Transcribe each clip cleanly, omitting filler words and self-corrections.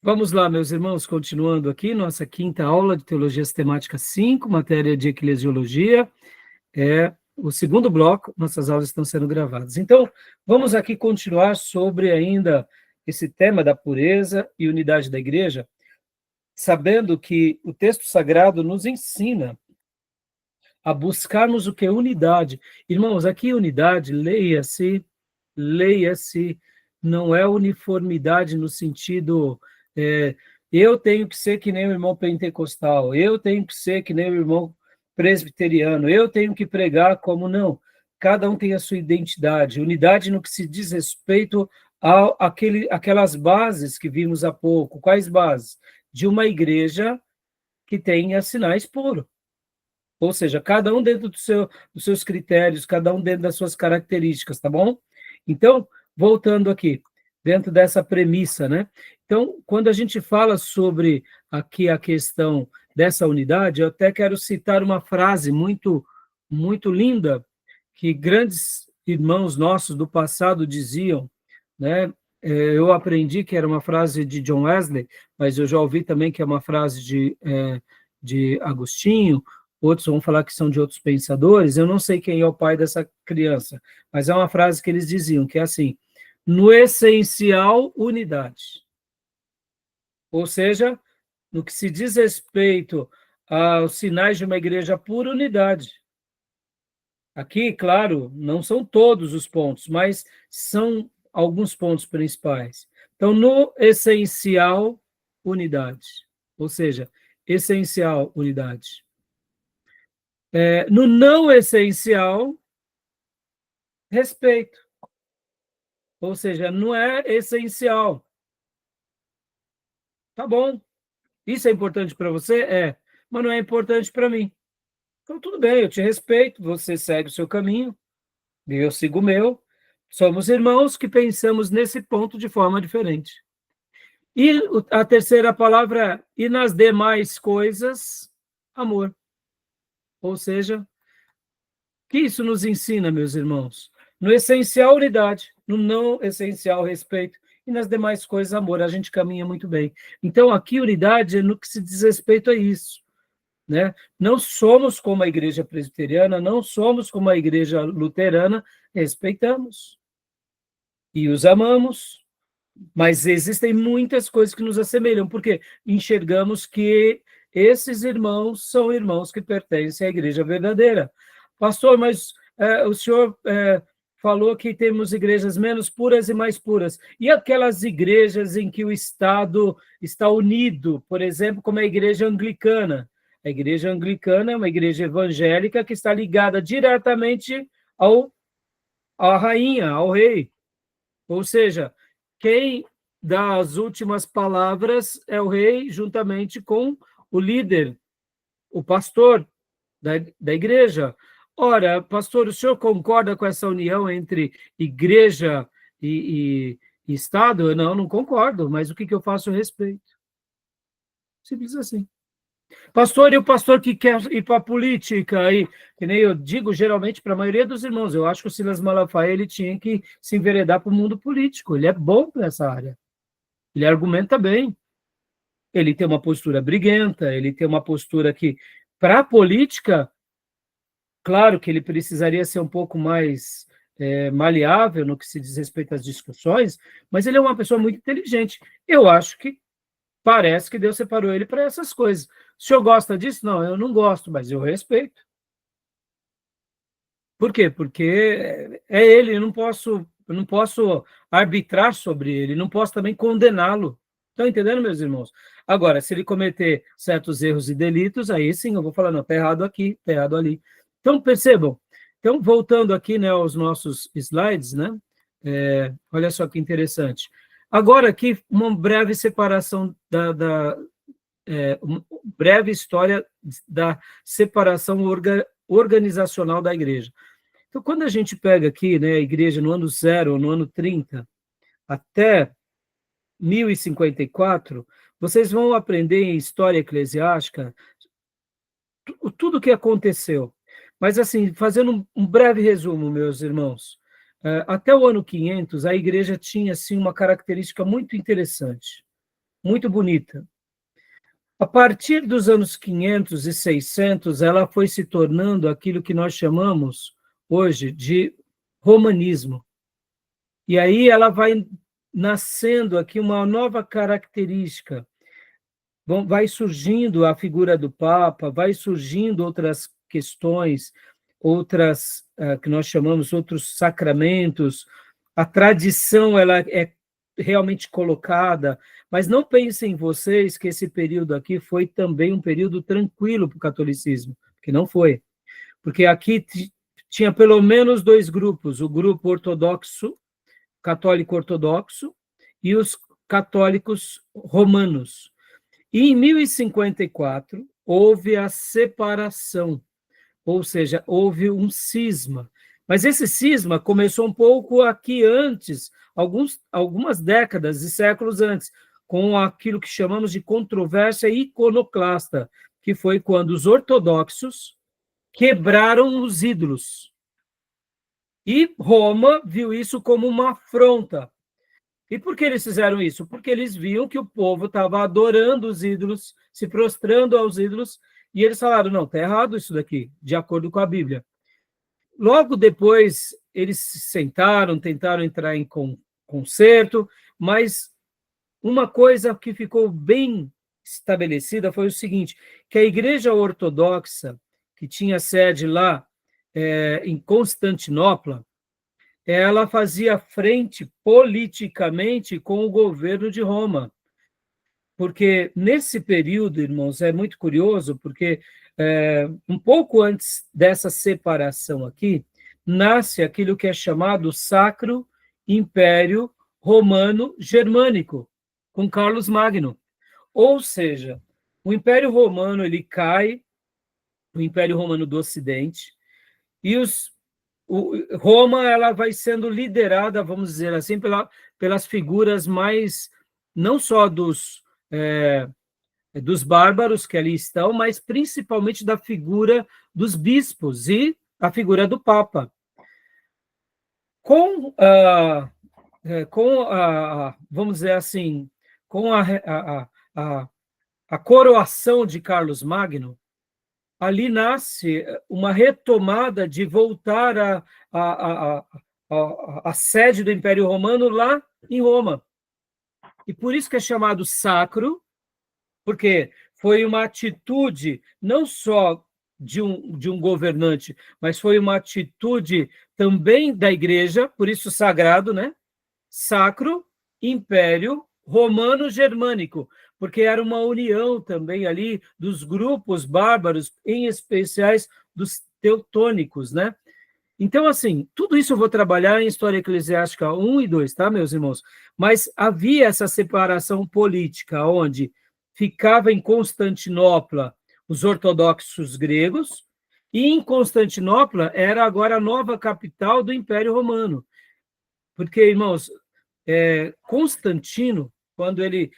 Vamos lá, meus irmãos, continuando aqui, nossa quinta aula de Teologia Sistemática 5, matéria de Eclesiologia, é o segundo bloco, nossas aulas estão sendo gravadas. Então, vamos aqui continuar sobre ainda esse tema da pureza e unidade da igreja, sabendo que o texto sagrado nos ensina a buscarmos o que é unidade. Irmãos, aqui unidade, leia-se, não é uniformidade no sentido, eu tenho que ser que nem o irmão pentecostal, eu tenho que ser que nem o irmão presbiteriano, eu tenho que pregar como não. Cada um tem a sua identidade, unidade no que se diz respeito aquelas bases que vimos há pouco. Quais bases? De uma igreja que tenha sinais puros. Ou seja, cada um dentro dos seus critérios, cada um dentro das suas características, tá bom? Então, voltando aqui, dentro dessa premissa, né? Então, quando a gente fala sobre aqui a questão dessa unidade, eu até quero citar uma frase muito, muito linda que grandes irmãos nossos do passado diziam, né? Eu aprendi que era uma frase de John Wesley, mas eu já ouvi também que é uma frase de Agostinho. Outros vão falar que são de outros pensadores, eu não sei quem é o pai dessa criança, mas é uma frase que eles diziam, que é assim, no essencial, unidade. Ou seja, no que se diz respeito aos sinais de uma igreja pura, unidade. Aqui, claro, não são todos os pontos, mas são alguns pontos principais. Então, no essencial, unidade. Ou seja, essencial, unidade. No não essencial, respeito. Ou seja, não é essencial. Tá bom. Isso é importante para você? É. Mas não é importante para mim. Então, tudo bem, eu te respeito, você segue o seu caminho, eu sigo o meu. Somos irmãos que pensamos nesse ponto de forma diferente. E a terceira palavra, e nas demais coisas, amor. Ou seja, que isso nos ensina, meus irmãos? No essencial, unidade. No não essencial, respeito. E nas demais coisas, amor. A gente caminha muito bem. Então, aqui, unidade é no que se diz respeito a isso. Né? Não somos como a igreja presbiteriana, não somos como a igreja luterana, respeitamos. E os amamos. Mas existem muitas coisas que nos assemelham, porque enxergamos que esses irmãos são irmãos que pertencem à igreja verdadeira. Pastor, mas o senhor falou que temos igrejas menos puras e mais puras. E aquelas igrejas em que o Estado está unido, por exemplo, como a igreja anglicana? A igreja anglicana é uma igreja evangélica que está ligada diretamente à rainha, ao rei. Ou seja, quem dá as últimas palavras é o rei, juntamente com o líder, o pastor da igreja. Ora, pastor, o senhor concorda com essa união entre igreja e Estado? Não concordo, mas o que eu faço a respeito? Simples assim. Pastor, e o pastor que quer ir para a política, aí, que nem eu digo geralmente para a maioria dos irmãos, eu acho que o Silas Malafaia ele tinha que se enveredar para o mundo político, ele é bom nessa área, ele argumenta bem, ele tem uma postura briguenta, ele tem uma postura que, para a política, claro que ele precisaria ser um pouco mais maleável no que se diz respeito às discussões, mas ele é uma pessoa muito inteligente. Eu acho que parece que Deus separou ele para essas coisas. O senhor gosta disso? Não, eu não gosto, mas eu respeito. Por quê? Porque é ele, eu não posso arbitrar sobre ele, não posso também condená-lo. Estão entendendo, meus irmãos? Agora, se ele cometer certos erros e delitos, aí sim eu vou falar, não, está errado aqui, está errado ali. Então, percebam. Então, voltando aqui, né, aos nossos slides, né? Olha só que interessante. Agora aqui, uma breve separação uma breve história da separação organizacional da igreja. Então, quando a gente pega aqui, né, a igreja no ano 0, ou no ano 30, até 1054, vocês vão aprender em história eclesiástica tudo o que aconteceu. Mas, assim, fazendo um breve resumo, meus irmãos, até o ano 500, a igreja tinha, assim, uma característica muito interessante. muito bonita. A partir dos anos 500 e 600, ela foi se tornando aquilo que nós chamamos hoje de romanismo. E aí ela vai nascendo aqui uma nova característica. Vai surgindo a figura do Papa, vai surgindo outras questões, outras que nós chamamos outros sacramentos. A tradição ela é realmente colocada, mas não pensem vocês que esse período aqui foi também um período tranquilo para o catolicismo, que não foi, porque aqui tinha pelo menos dois grupos, o grupo ortodoxo, católico ortodoxo, e os católicos romanos. E em 1054 houve a separação, ou seja, houve um cisma. Mas esse cisma começou um pouco aqui antes, algumas décadas e séculos antes, com aquilo que chamamos de controvérsia iconoclasta, que foi quando os ortodoxos quebraram os ídolos. E Roma viu isso como uma afronta. E por que eles fizeram isso? Porque eles viam que o povo estava adorando os ídolos, se prostrando aos ídolos, e eles falaram, não, está errado isso daqui, de acordo com a Bíblia. Logo depois, eles se sentaram, tentaram entrar em conserto, mas uma coisa que ficou bem estabelecida foi o seguinte, que a Igreja Ortodoxa, que tinha sede lá em Constantinopla, ela fazia frente politicamente com o governo de Roma. Porque nesse período, irmãos, é muito curioso, porque um pouco antes dessa separação aqui, nasce aquilo que é chamado Sacro Império Romano Germânico, com Carlos Magno. Ou seja, o Império Romano ele cai, o Império Romano do Ocidente, e Roma ela vai sendo liderada, vamos dizer assim, pelas figuras mais, não só dos bárbaros que ali estão, mas principalmente da figura dos bispos e a figura do Papa. Vamos dizer assim, com a coroação de Carlos Magno, ali nasce uma retomada de voltar a sede do Império Romano lá em Roma. E por isso que é chamado sacro, porque foi uma atitude não só de um governante, mas foi uma atitude também da igreja, por isso sagrado, né? Sacro Império Romano Germânico, porque era uma união também ali dos grupos bárbaros, em especiais dos teutônicos, né? Então, assim, tudo isso eu vou trabalhar em História Eclesiástica 1 e 2, tá, meus irmãos? Mas havia essa separação política, onde ficava em Constantinopla os ortodoxos gregos, e em Constantinopla era agora a nova capital do Império Romano. Porque, irmãos, Constantino, quando ele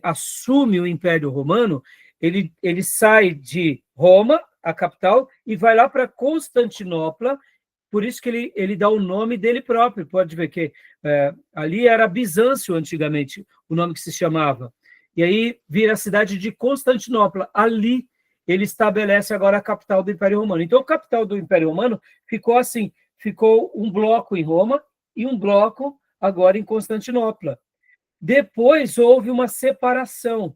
assume o Império Romano, ele sai de Roma, a capital, e vai lá para Constantinopla, por isso que ele dá o nome dele próprio. Pode ver que ali era Bizâncio antigamente, o nome que se chamava. E aí vira a cidade de Constantinopla. Ali ele estabelece agora a capital do Império Romano. Então, a capital do Império Romano ficou assim, ficou um bloco em Roma e um bloco agora em Constantinopla. Depois houve uma separação,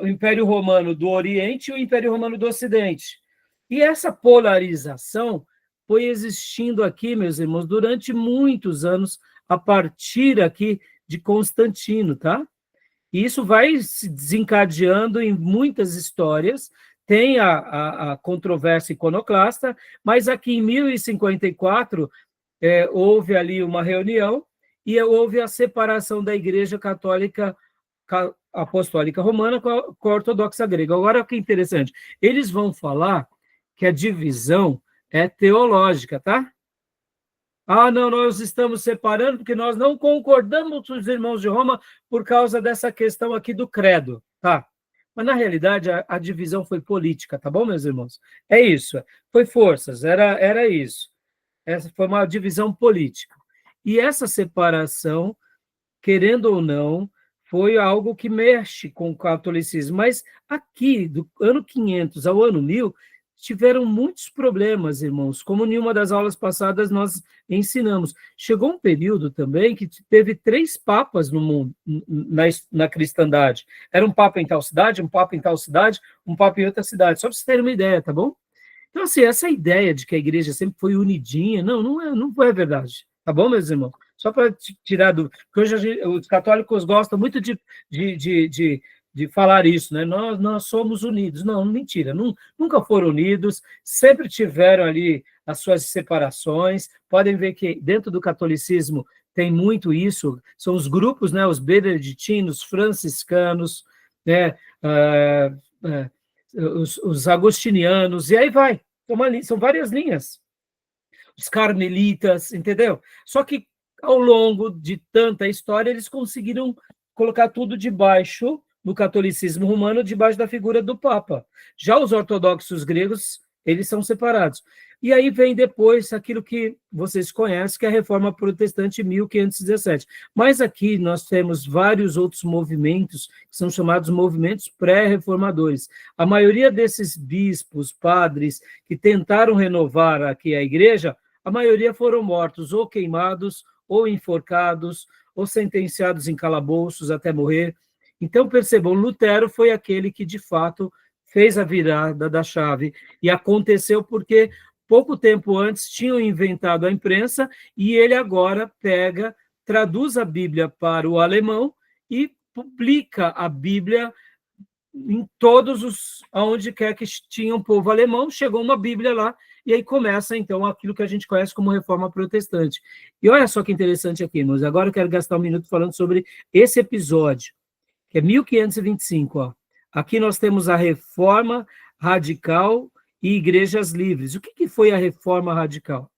o Império Romano do Oriente e o Império Romano do Ocidente. E essa polarização foi existindo aqui, meus irmãos, durante muitos anos, a partir aqui de Constantino, tá? E isso vai se desencadeando em muitas histórias, tem a controvérsia iconoclasta, mas aqui em 1054 houve ali uma reunião e houve a separação da Igreja Católica Apostólica Romana com a Ortodoxa Grega. Agora, o que é interessante, eles vão falar que a divisão é teológica, tá? Ah, não, nós estamos separando porque nós não concordamos com os irmãos de Roma por causa dessa questão aqui do credo, tá? Mas, na realidade, a divisão foi política, tá bom, meus irmãos? É isso, foi forças, era isso. Essa foi uma divisão política. E essa separação, querendo ou não, foi algo que mexe com o catolicismo, mas aqui, do ano 500 ao ano 1000, tiveram muitos problemas, irmãos, como em uma das aulas passadas nós ensinamos. Chegou um período também que teve 3 papas no mundo, na cristandade. Era um papa em tal cidade, um papa em tal cidade, um papa em outra cidade, só para vocês terem uma ideia, tá bom? Então, assim, essa ideia de que a igreja sempre foi unidinha, não é verdade. Tá bom, meus irmãos? Só para tirar do... Porque hoje os católicos gostam muito de, de, de, de falar isso, né? Nós somos unidos. Não, mentira. Nunca foram unidos, sempre tiveram ali as suas separações. Podem ver que dentro do catolicismo tem muito isso. São os grupos, né? Os beneditinos, franciscanos, né? Os agostinianos, e aí vai. São várias linhas. Os carmelitas, entendeu? Só que, ao longo de tanta história, eles conseguiram colocar tudo debaixo, no catolicismo romano, debaixo da figura do Papa. Já os ortodoxos gregos, eles são separados. E aí vem depois aquilo que vocês conhecem, que é a Reforma Protestante 1517. Mas aqui nós temos vários outros movimentos, que são chamados movimentos pré-reformadores. A maioria desses bispos, padres, que tentaram renovar aqui a igreja, a maioria foram mortos, ou queimados, ou enforcados, ou sentenciados em calabouços até morrer. Então, percebam, Lutero foi aquele que, de fato, fez a virada da chave. E aconteceu porque, pouco tempo antes, tinham inventado a imprensa e ele agora traduz a Bíblia para o alemão e publica a Bíblia em todos os... Onde quer que tinha um povo alemão, chegou uma Bíblia lá, e aí começa, então, aquilo que a gente conhece como Reforma Protestante. E olha só que interessante aqui, irmãos. Agora eu quero gastar um minuto falando sobre esse episódio, que é 1525. Ó. Aqui nós temos a Reforma Radical e Igrejas Livres. O que foi a Reforma Radical?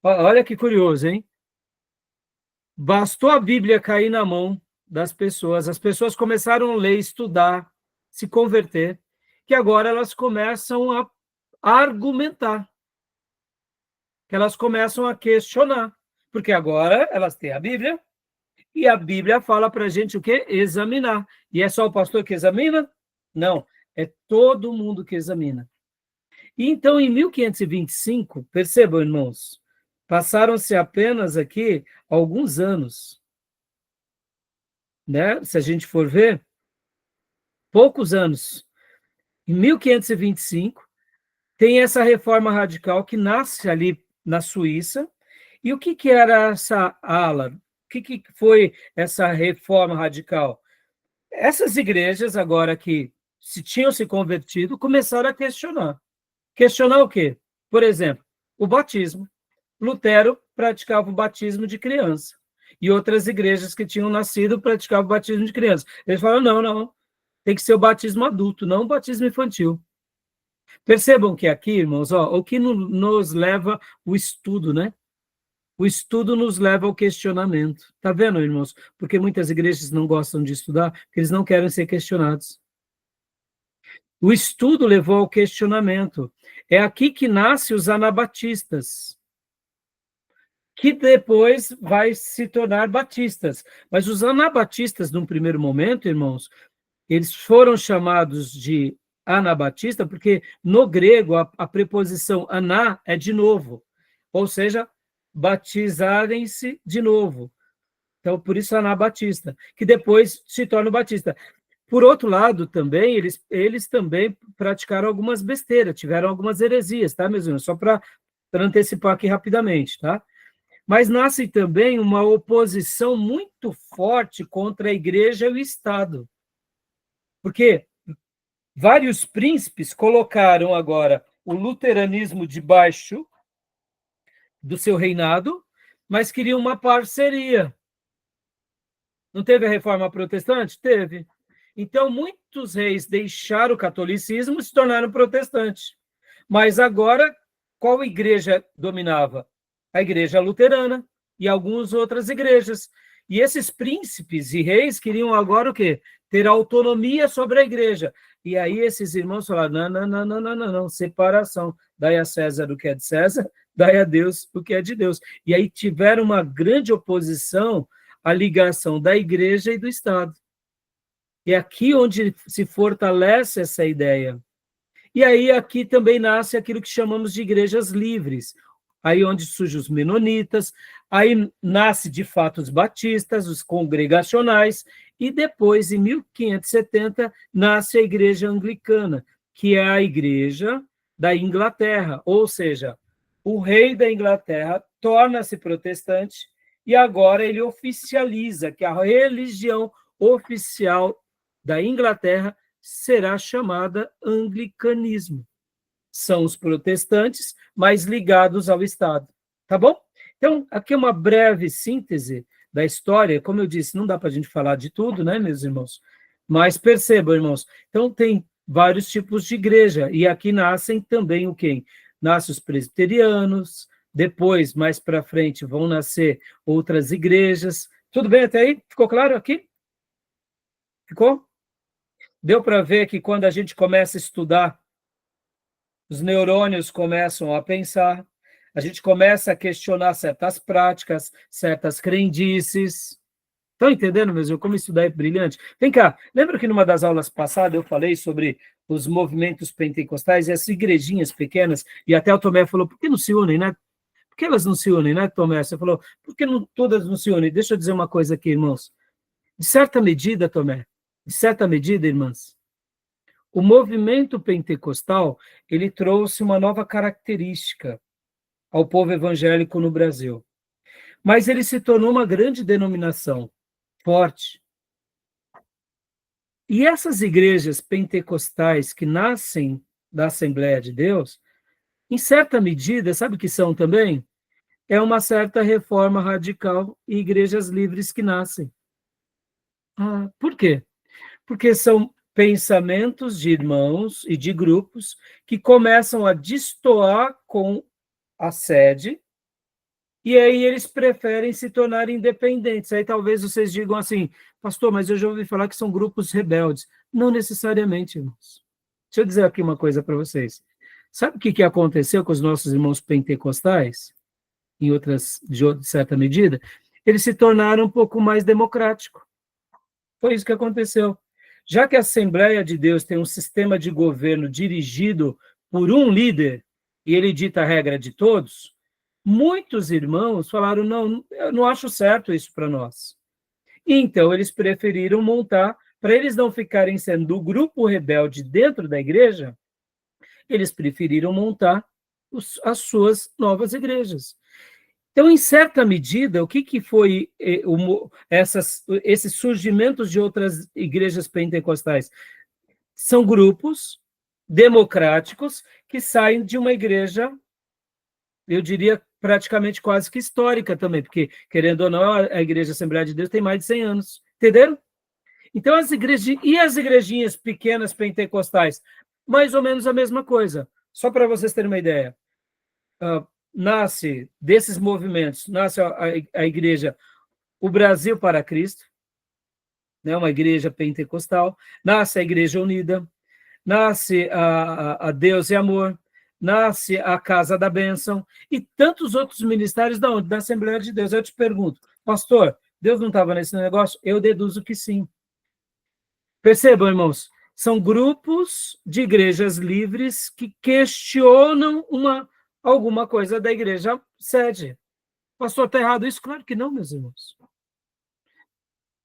Olha que curioso, hein? Bastou a Bíblia cair na mão das pessoas, as pessoas começaram a ler, estudar, se converter, que agora elas começam a argumentar, que elas começam a questionar, porque agora elas têm a Bíblia, e a Bíblia fala para a gente o quê? Examinar. E é só o pastor que examina? Não, é todo mundo que examina. E então, em 1525, percebam, irmãos, passaram-se apenas aqui alguns anos, né? Se a gente for ver, poucos anos. Em 1525, tem essa reforma radical que nasce ali na Suíça. E o que era essa ala? O que foi essa reforma radical? Essas igrejas, agora que tinham se convertido, começaram a questionar. Questionar o quê? Por exemplo, o batismo. Lutero praticava o batismo de criança. E outras igrejas que tinham nascido praticavam o batismo de criança. Eles falaram, não, tem que ser o batismo adulto, não o batismo infantil. Percebam que aqui, irmãos, o que nos leva o estudo, né? O estudo nos leva ao questionamento. Tá vendo, irmãos? Porque muitas igrejas não gostam de estudar, porque eles não querem ser questionados. O estudo levou ao questionamento. É aqui que nascem os anabatistas, que depois vai se tornar batistas. Mas os anabatistas, num primeiro momento, irmãos, eles foram chamados de anabatista porque no grego a preposição aná é de novo, ou seja, batizarem-se de novo. Então, por isso anabatista, que depois se torna batista. Por outro lado, também, eles também praticaram algumas besteiras, tiveram algumas heresias, tá, meus irmãos? Só para antecipar aqui rapidamente, tá? Mas nasce também uma oposição muito forte contra a igreja e o Estado. Porque vários príncipes colocaram agora o luteranismo debaixo do seu reinado, mas queriam uma parceria. Não teve a reforma protestante? Teve. Então, muitos reis deixaram o catolicismo e se tornaram protestantes. Mas agora, qual igreja dominava? A igreja luterana e algumas outras igrejas. E esses príncipes e reis queriam agora o quê? Ter autonomia sobre a igreja. E aí esses irmãos falaram, não, separação. Dai a César o que é de César, dai a Deus o que é de Deus. E aí tiveram uma grande oposição a ligação da igreja e do Estado. E é aqui onde se fortalece essa ideia. E aí aqui também nasce aquilo que chamamos de igrejas livres, aí onde surgem os menonitas, aí nasce de fato os batistas, os congregacionais, e depois, em 1570, nasce a igreja anglicana, que é a igreja da Inglaterra, ou seja, o rei da Inglaterra torna-se protestante e agora ele oficializa que a religião oficial da Inglaterra será chamada anglicanismo. São os protestantes, mais ligados ao Estado. Tá bom? Então, aqui é uma breve síntese da história. Como eu disse, não dá para a gente falar de tudo, né, meus irmãos? Mas percebam, irmãos, então tem vários tipos de igreja, e aqui nascem também o quê? Nascem os presbiterianos, depois, mais para frente, vão nascer outras igrejas. Tudo bem até aí? Ficou claro aqui? Ficou? Deu para ver que quando a gente começa a estudar, os neurônios começam a pensar, a gente começa a questionar certas práticas, certas crendices. Estão entendendo, meus irmãos, como estudar é brilhante? Vem cá, lembra que numa das aulas passadas eu falei sobre os movimentos pentecostais e as igrejinhas pequenas, e até o Tomé falou, por que não se unem, né? Por que elas não se unem, né, Tomé? Você falou, por que não, todas não se unem? Deixa eu dizer uma coisa aqui, irmãos. De certa medida, Tomé, de certa medida, irmãs, o movimento pentecostal, ele trouxe uma nova característica ao povo evangélico no Brasil. Mas ele se tornou uma grande denominação, forte. E essas igrejas pentecostais que nascem da Assembleia de Deus, em certa medida, sabe o que são também? É uma certa reforma radical e igrejas livres que nascem. Por quê? Porque são pensamentos de irmãos e de grupos que começam a destoar com a sede, e aí eles preferem se tornar independentes. Aí talvez vocês digam assim, pastor, mas eu já ouvi falar que são grupos rebeldes. Não necessariamente, irmãos. Deixa eu dizer aqui uma coisa para vocês. Sabe o que aconteceu com os nossos irmãos pentecostais? De certa medida? Eles se tornaram um pouco mais democráticos. Foi isso que aconteceu. Já que a Assembleia de Deus tem um sistema de governo dirigido por um líder, e ele dita a regra de todos, muitos irmãos falaram, não, eu não acho certo isso para nós. Então, eles preferiram montar, para eles não ficarem sendo do grupo rebelde dentro da igreja, eles preferiram montar as suas novas igrejas. Então, em certa medida, o que foi esses surgimentos de outras igrejas pentecostais? São grupos democráticos que saem de uma igreja, eu diria, praticamente quase que histórica também, porque, querendo ou não, a Igreja Assembleia de Deus tem mais de 100 anos. Entenderam? Então, as igrejinhas pequenas pentecostais? Mais ou menos a mesma coisa. Só para vocês terem uma ideia. Nasce desses movimentos, nasce a igreja O Brasil para Cristo, né, uma igreja pentecostal, nasce a Igreja Unida, nasce a Deus e Amor, nasce a Casa da Bênção e tantos outros ministérios da onde? Da Assembleia de Deus. Eu te pergunto, pastor, Deus não estava nesse negócio? Eu deduzo que sim. Percebam, irmãos, são grupos de igrejas livres que questionam alguma coisa da igreja sede. Pastor, está errado isso? Claro que não, meus irmãos.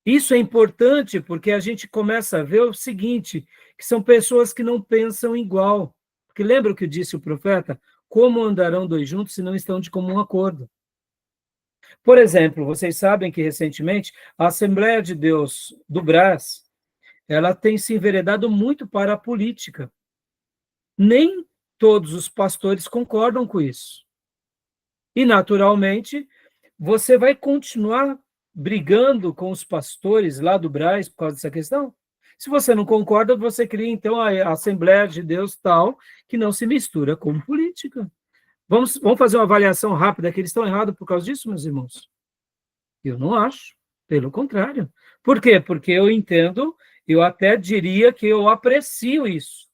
Isso é importante porque a gente começa a ver o seguinte, que são pessoas que não pensam igual. Porque lembra o que disse o profeta? Como andarão dois juntos se não estão de comum acordo? Por exemplo, vocês sabem que recentemente a Assembleia de Deus do Brás, ela tem se enveredado muito para a política. Nem todos os pastores concordam com isso. E, naturalmente, você vai continuar brigando com os pastores lá do Brás por causa dessa questão? Se você não concorda, você cria, então, a Assembleia de Deus tal, que não se mistura com política. Vamos fazer uma avaliação rápida, que eles estão errados por causa disso, meus irmãos? Eu não acho, pelo contrário. Por quê? Porque eu entendo, eu até diria que eu aprecio isso,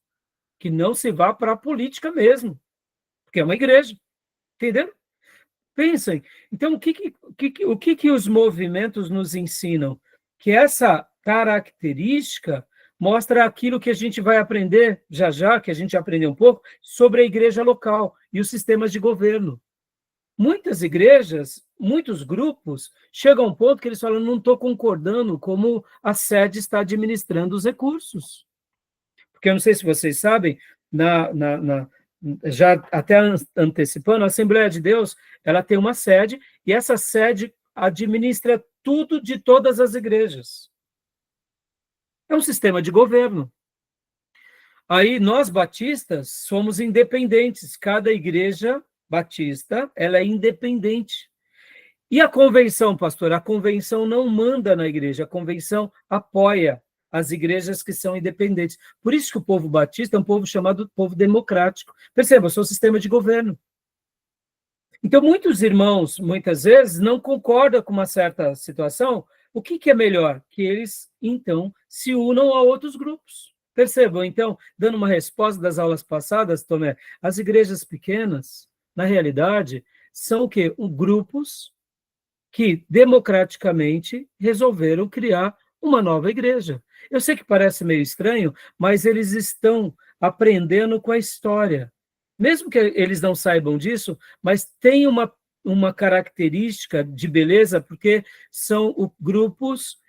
que não se vá para a política mesmo, porque é uma igreja, entendeu? Pensem. Então, o que os movimentos nos ensinam? Que essa característica mostra aquilo que a gente vai aprender já, que a gente aprendeu um pouco, sobre a igreja local e os sistemas de governo. Muitas igrejas, muitos grupos, chegam a um ponto que eles falam, não estou concordando como a sede está administrando os recursos. Porque eu não sei se vocês sabem, já até antecipando, a Assembleia de Deus, ela tem uma sede, e essa sede administra tudo de todas as igrejas. É um sistema de governo. Aí, nós batistas somos independentes, cada igreja batista, ela é independente. E a convenção, pastor? A convenção não manda na igreja, a convenção apoia as igrejas que são independentes. Por isso que o povo batista é um povo chamado povo democrático. Perceba, eu sou o sistema de governo. Então, muitos irmãos, muitas vezes, não concordam com uma certa situação. O que é melhor? Que eles, então, se unam a outros grupos. Percebam, então, dando uma resposta das aulas passadas, Tomé, as igrejas pequenas, na realidade, são o quê? Grupos que, democraticamente, resolveram criar uma nova igreja. Eu sei que parece meio estranho, mas eles estão aprendendo com a história. Mesmo que eles não saibam disso, mas tem uma característica de beleza, porque são grupos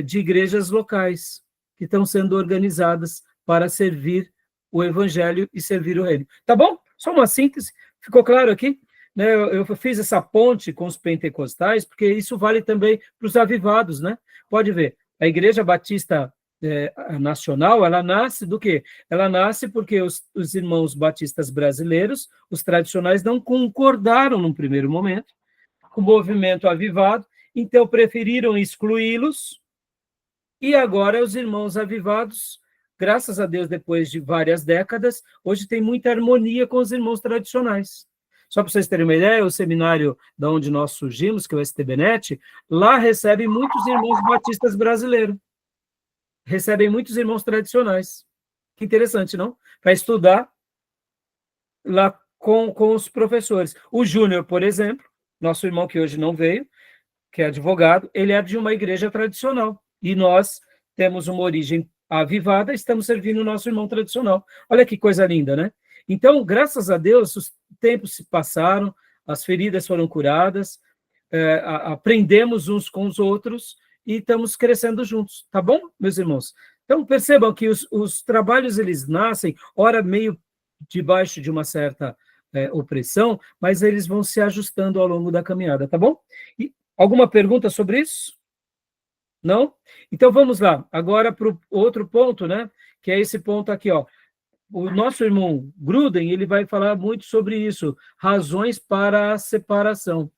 de igrejas locais que estão sendo organizadas para servir o evangelho e servir o reino. Tá bom? Só uma síntese. Ficou claro aqui? Eu fiz essa ponte com os pentecostais, porque isso vale também para os avivados, né? Pode ver, a Igreja Batista Nacional, ela nasce do quê? Ela nasce porque os irmãos batistas brasileiros, os tradicionais, não concordaram num primeiro momento com o movimento avivado, então preferiram excluí-los, e agora os irmãos avivados, graças a Deus, depois de várias décadas, hoje tem muita harmonia com os irmãos tradicionais. Só para vocês terem uma ideia, o seminário de onde nós surgimos, que é o STBnet, lá recebe muitos irmãos batistas brasileiros. Recebem muitos irmãos tradicionais. Que interessante, não? Para estudar lá com os professores. O Júnior, por exemplo, nosso irmão que hoje não veio, que é advogado, ele é de uma igreja tradicional. E nós temos uma origem avivada, estamos servindo o nosso irmão tradicional. Olha que coisa linda, né? Então, graças a Deus, os tempos se passaram, as feridas foram curadas, aprendemos uns com os outros e estamos crescendo juntos, tá bom, meus irmãos? Então, percebam que os trabalhos, eles nascem, ora meio debaixo de uma certa opressão, mas eles vão se ajustando ao longo da caminhada, tá bom? E alguma pergunta sobre isso? Não? Então, vamos lá. Agora para o outro ponto, né? Que é esse ponto aqui, ó. O nosso irmão Gruden, ele vai falar muito sobre isso, razões para a separação.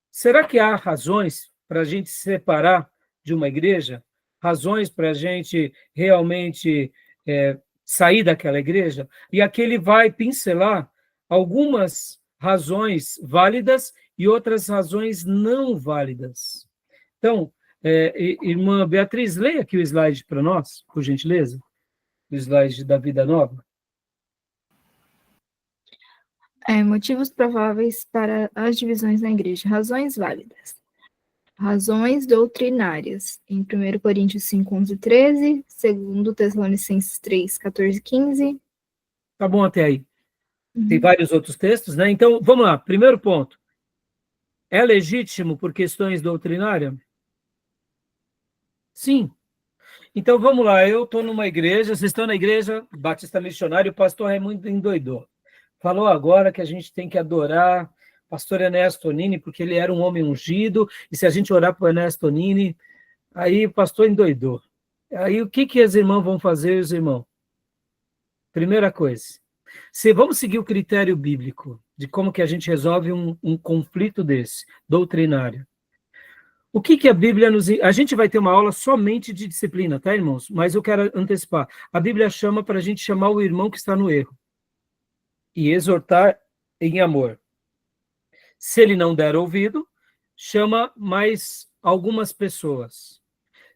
Será que há razões para a gente se separar de uma igreja? Razões para a gente realmente sair daquela igreja? E aqui ele vai pincelar algumas razões válidas e outras razões não válidas. Então, irmã Beatriz, leia aqui o slide para nós, por gentileza. O slide da Vida Nova. Motivos prováveis para as divisões na igreja. Razões válidas. Razões doutrinárias. Em 1 Coríntios 5, 11 e 13, 2 Tessalonicenses 3, 14 e 15. Tá bom até aí. Tem vários outros textos, né? Então, vamos lá. Primeiro ponto. É legítimo por questões doutrinárias? Sim. Então, vamos lá. Eu estou numa igreja, vocês estão na igreja Batista Missionário, o pastor Raimundo endoidou. Falou agora que a gente tem que adorar o pastor Ernesto Nini, porque ele era um homem ungido, e se a gente orar para o Ernesto Nini, aí o pastor endoidou. Aí o que as irmãs vão fazer, os irmãos? Primeira coisa, vamos seguir o critério bíblico de como que a gente resolve um conflito desse, doutrinário. O que a Bíblia nos... A gente vai ter uma aula somente de disciplina, tá, irmãos? Mas eu quero antecipar. A Bíblia chama para a gente chamar o irmão que está no erro e exortar em amor. Se ele não der ouvido, chama mais algumas pessoas.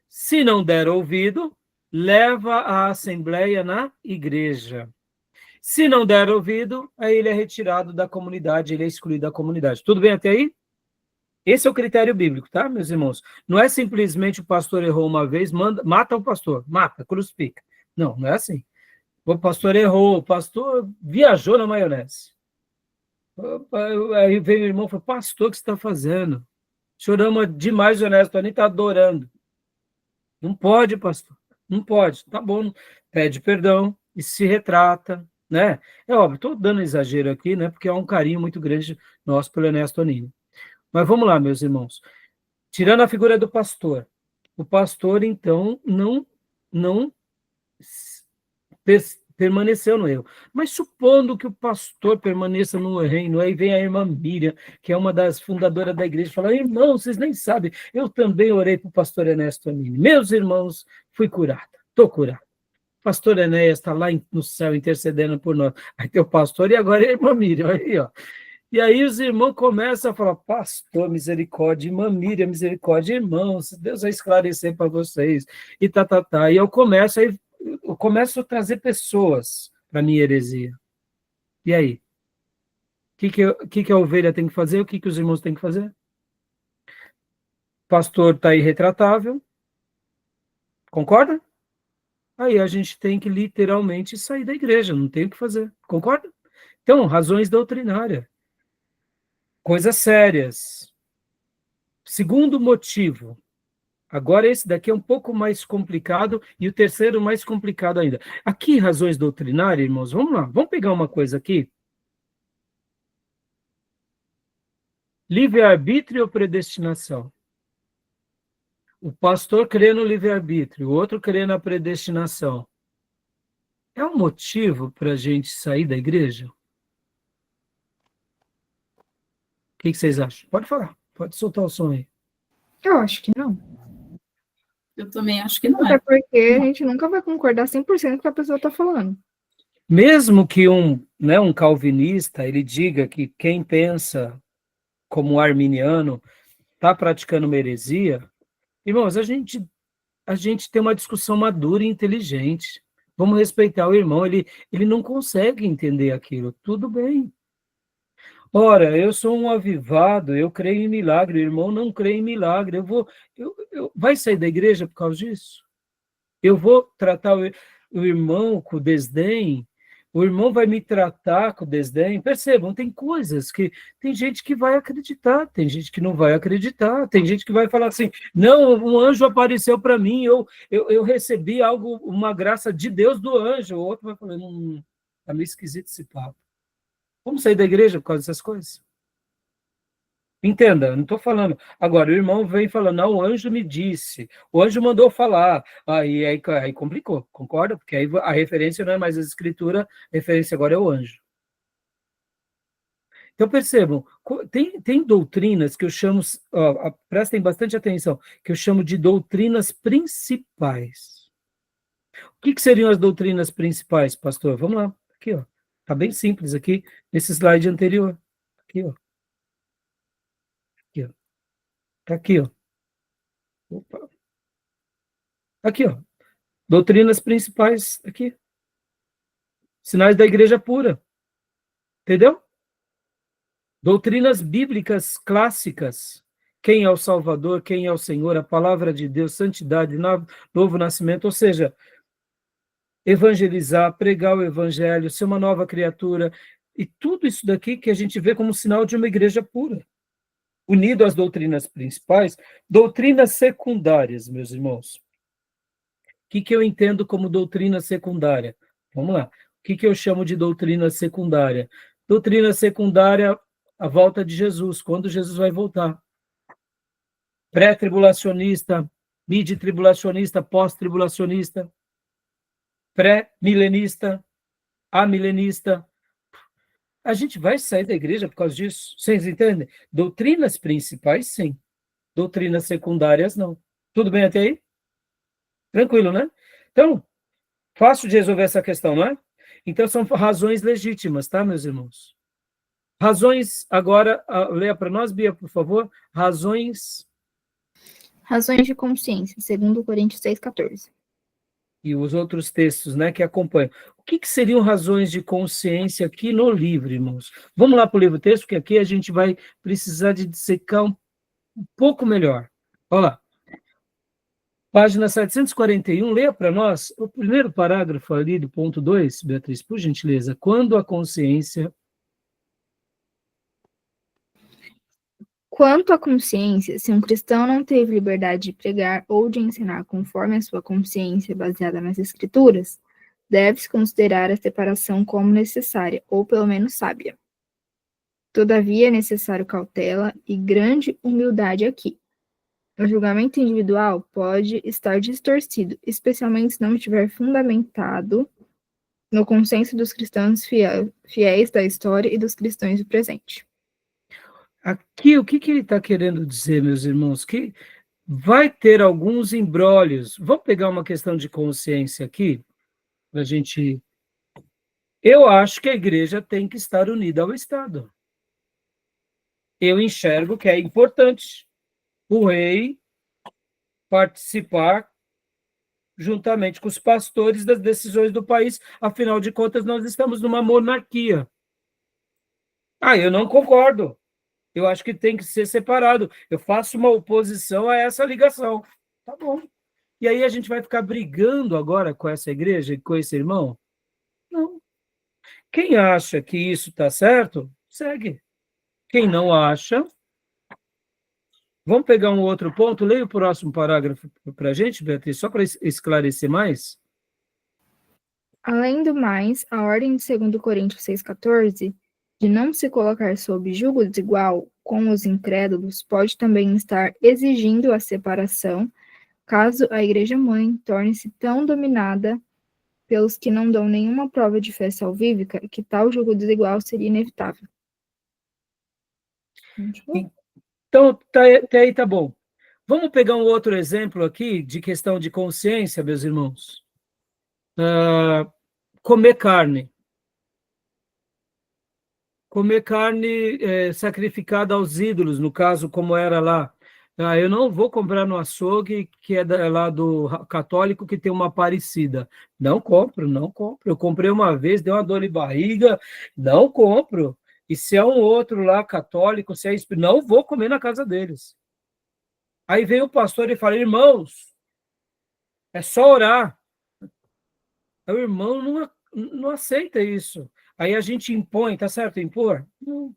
Se não der ouvido, leva a assembleia na igreja. Se não der ouvido, aí ele é retirado da comunidade, ele é excluído da comunidade. Tudo bem até aí? Esse é o critério bíblico, tá, meus irmãos? Não é simplesmente o pastor errou uma vez, mata o pastor, mata, crucifica. Não, não é assim. O pastor errou, o pastor viajou na maionese. Aí veio o irmão e falou, pastor, o que você está fazendo? O senhor ama demais o honesto, nem está adorando. Não pode, pastor. Não pode. Tá bom. Pede perdão e se retrata, né? É óbvio, estou dando exagero aqui, né? Porque há um carinho muito grande nosso pelo Ernesto Nini. Mas vamos lá, meus irmãos. Tirando a figura do pastor. O pastor, então, não permaneceu no erro. Mas supondo que o pastor permaneça no reino, aí vem a irmã Miriam, que é uma das fundadoras da igreja, e fala, irmão, vocês nem sabem, eu também orei para o pastor Ernesto Nini. Meus irmãos, fui curada, estou curada. Pastor Enéas está lá no céu intercedendo por nós. Aí tem o pastor e agora é a irmã Miriam, aí, ó. E aí os irmãos começam a falar, pastor, misericórdia, irmã Miriam, misericórdia, irmãos, Deus vai esclarecer para vocês, e tá. E eu começo a trazer pessoas para a minha heresia. E aí? O que a ovelha tem que fazer? O que os irmãos têm que fazer? O pastor está irretratável, concorda? Aí a gente tem que literalmente sair da igreja, não tem o que fazer, concorda? Então, razões doutrinárias, coisas sérias. Segundo motivo, agora esse daqui é um pouco mais complicado e o terceiro mais complicado ainda. Aqui, razões doutrinárias, irmãos, vamos lá, vamos pegar uma coisa aqui. Livre-arbítrio ou predestinação? O pastor crê no livre-arbítrio, o outro crê na predestinação. É um motivo para a gente sair da igreja? O que vocês acham? Pode falar, pode soltar o som aí. Eu acho que não. Eu também acho que não Até é. porque a gente nunca vai concordar 100% com o que a pessoa está falando. Mesmo que um calvinista ele diga que quem pensa como arminiano está praticando uma heresia, irmãos, a gente tem uma discussão madura e inteligente. Vamos respeitar o irmão, ele não consegue entender aquilo. Tudo bem. Ora, eu sou um avivado, eu creio em milagre, o irmão não crê em milagre. Vai sair da igreja por causa disso? Eu vou tratar o irmão com desdém? O irmão vai me tratar com desdém? Percebam, tem coisas que tem gente que vai acreditar, tem gente que não vai acreditar, tem gente que vai falar assim, não, um anjo apareceu para mim, eu recebi algo, uma graça de Deus do anjo. O outro vai falar, tá meio esquisito esse papo. Vamos sair da igreja por causa dessas coisas? Entenda, não estou falando. Agora, o irmão vem falando, não, o anjo me disse, o anjo mandou falar, aí complicou, concorda? Porque aí a referência não é mais a escritura, a referência agora é o anjo. Então, percebam, tem doutrinas que eu chamo, prestem bastante atenção, que eu chamo de doutrinas principais. O que seriam as doutrinas principais, pastor? Vamos lá, aqui, ó. Está bem simples aqui, nesse slide anterior. Aqui, ó. Aqui, ó. Tá aqui, ó. Opa. Aqui, ó. Doutrinas principais, aqui. Sinais da igreja pura. Entendeu? Doutrinas bíblicas clássicas. Quem é o Salvador, quem é o Senhor, a palavra de Deus, santidade, novo nascimento, ou seja, evangelizar, pregar o evangelho, ser uma nova criatura, e tudo isso daqui que a gente vê como sinal de uma igreja pura. Unido às doutrinas principais, doutrinas secundárias, meus irmãos. O que eu entendo como doutrina secundária? Vamos lá. O que eu chamo de doutrina secundária? Doutrina secundária, a volta de Jesus, quando Jesus vai voltar. Pré-tribulacionista, mid-tribulacionista, pós-tribulacionista, pré-milenista, amilenista. A gente vai sair da igreja por causa disso. Vocês entendem? Doutrinas principais, sim. Doutrinas secundárias, não. Tudo bem até aí? Tranquilo, né? Então, fácil de resolver essa questão, não é? Então, são razões legítimas, tá, meus irmãos? Razões, agora, leia para nós, Bia, por favor. Razões de consciência, segundo Coríntios 6,14. e os outros textos, né, que acompanham. O que seriam razões de consciência aqui no livro, irmãos? Vamos lá para o livro texto, porque aqui a gente vai precisar de dissecar um pouco melhor. Olha lá. Página 741, leia para nós o primeiro parágrafo ali do ponto 2, Beatriz, por gentileza. Quando a consciência... Quanto à consciência, se um cristão não teve liberdade de pregar ou de ensinar conforme a sua consciência baseada nas Escrituras, deve-se considerar a separação como necessária, ou pelo menos sábia. Todavia, é necessário cautela e grande humildade aqui. O julgamento individual pode estar distorcido, especialmente se não estiver fundamentado no consenso dos cristãos fiéis da história e dos cristãos do presente. Aqui, o que ele está querendo dizer, meus irmãos? Que vai ter alguns embrólios. Vamos pegar uma questão de consciência aqui, para a gente... Eu acho que a igreja tem que estar unida ao Estado. Eu enxergo que é importante o rei participar juntamente com os pastores das decisões do país. Afinal de contas, nós estamos numa monarquia. Eu não concordo. Eu acho que tem que ser separado. Eu faço uma oposição a essa ligação. Tá bom. E aí a gente vai ficar brigando agora com essa igreja e com esse irmão? Não. Quem acha que isso está certo, segue. Quem não acha... Vamos pegar um outro ponto? Leia o próximo parágrafo para a gente, Beatriz, só para esclarecer mais. Além do mais, a ordem de 2 Coríntios 6,14, de não se colocar sob julgo desigual com os incrédulos, pode também estar exigindo a separação, caso a igreja-mãe torne-se tão dominada pelos que não dão nenhuma prova de fé salvífica que tal julgo desigual seria inevitável. Então, até aí tá bom. Vamos pegar um outro exemplo aqui de questão de consciência, meus irmãos. Comer carne. Comer carne sacrificada aos ídolos, no caso, como era lá. Eu não vou comprar no açougue, que é lá do católico, que tem uma parecida. Não compro, não compro. Eu comprei uma vez, deu uma dor de barriga, não compro. E se é um outro lá católico, se é não vou comer na casa deles. Aí vem o pastor e fala, irmãos, é só orar. O irmão não aceita isso. Aí a gente impõe, tá certo impor? Não.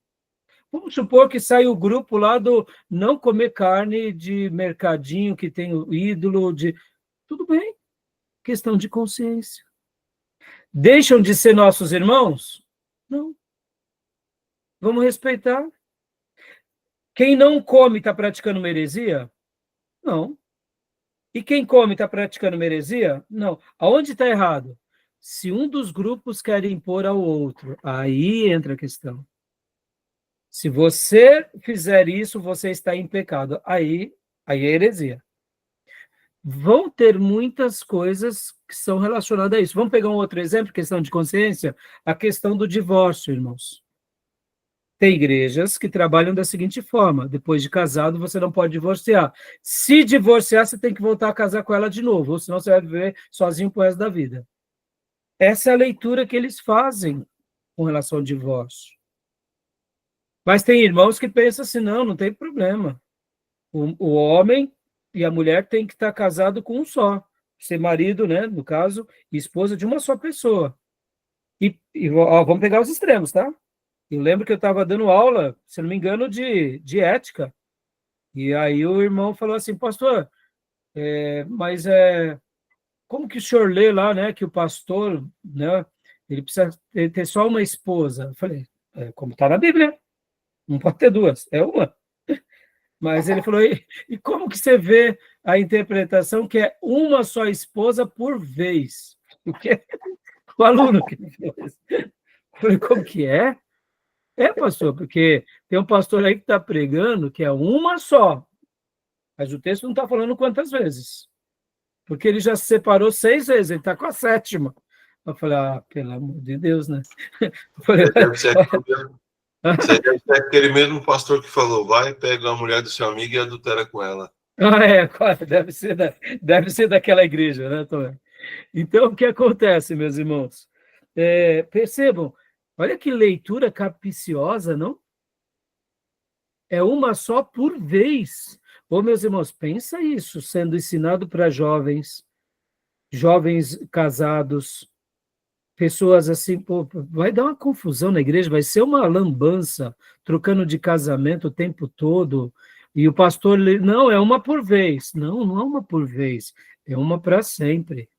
Vamos supor que sai o grupo lá do não comer carne de mercadinho que tem o ídolo de... Tudo bem, questão de consciência. Deixam de ser nossos irmãos? Não. Vamos respeitar. Quem não come está praticando uma heresia? Não. E quem come está praticando uma heresia? Não. Aonde está errado? Se um dos grupos quer impor ao outro, aí entra a questão. Se você fizer isso, você está em pecado. Aí é heresia. Vão ter muitas coisas que são relacionadas a isso. Vamos pegar um outro exemplo, questão de consciência? A questão do divórcio, irmãos. Tem igrejas que trabalham da seguinte forma: depois de casado, você não pode divorciar. Se divorciar, você tem que voltar a casar com ela de novo, ou senão você vai viver sozinho pro resto da vida. Essa é a leitura que eles fazem com relação ao divórcio. Mas tem irmãos que pensam assim, não tem problema. O homem e a mulher têm que estar casados com um só. Ser marido, né, no caso, e esposa de uma só pessoa. Vamos pegar os extremos, tá? Eu lembro que eu estava dando aula, se não me engano, de ética. E aí o irmão falou assim, pastor, como que o senhor lê lá, né, que o pastor, né, ele precisa ter só uma esposa? Eu falei, como está na Bíblia, não pode ter duas, é uma. Mas ele falou, e como que você vê a interpretação que é uma só esposa por vez? Porque o aluno que me fez. Eu falei, como que é? Pastor, porque tem um pastor aí que está pregando que é uma só, mas o texto não está falando quantas vezes, porque ele já se separou 6 vezes, ele está com a 7ª. Eu falei, pelo amor de Deus, né? Eu falei, deve ser aquele mesmo pastor que falou, vai, pega a mulher do seu amigo e adultera com ela. Deve ser daquela igreja, né, Tom? Então, o que acontece, meus irmãos? Percebam, olha que leitura capciosa, não? É uma só por vez. Ô, meus irmãos, pensa isso, sendo ensinado para jovens, jovens casados, pessoas assim, pô, vai dar uma confusão na igreja, vai ser uma lambança, trocando de casamento o tempo todo, e o pastor, não, é uma por vez. Não, não é uma por vez, é uma para sempre.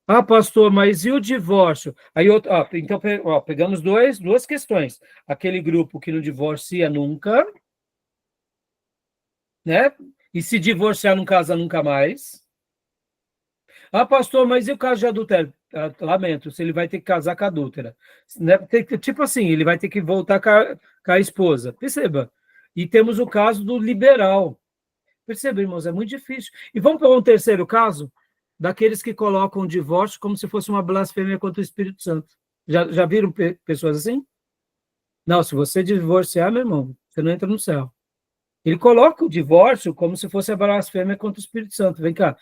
Ah, pastor, mas e o divórcio? Aí, então, pegamos duas questões. Aquele grupo que não divorcia nunca, né? E se divorciar não casa nunca mais. Ah, pastor, mas e o caso de adultério? Lamento, se ele vai ter que casar com a adúltera. Né? Tipo assim, ele vai ter que voltar com a esposa. Perceba. E temos o caso do liberal. Perceba, irmãos, é muito difícil. E vamos para um terceiro caso, daqueles que colocam o divórcio como se fosse uma blasfêmia contra o Espírito Santo. Já viram pessoas assim? Não, se você divorciar, meu irmão, você não entra no céu. Ele coloca o divórcio como se fosse a blasfêmia contra o Espírito Santo. Vem cá,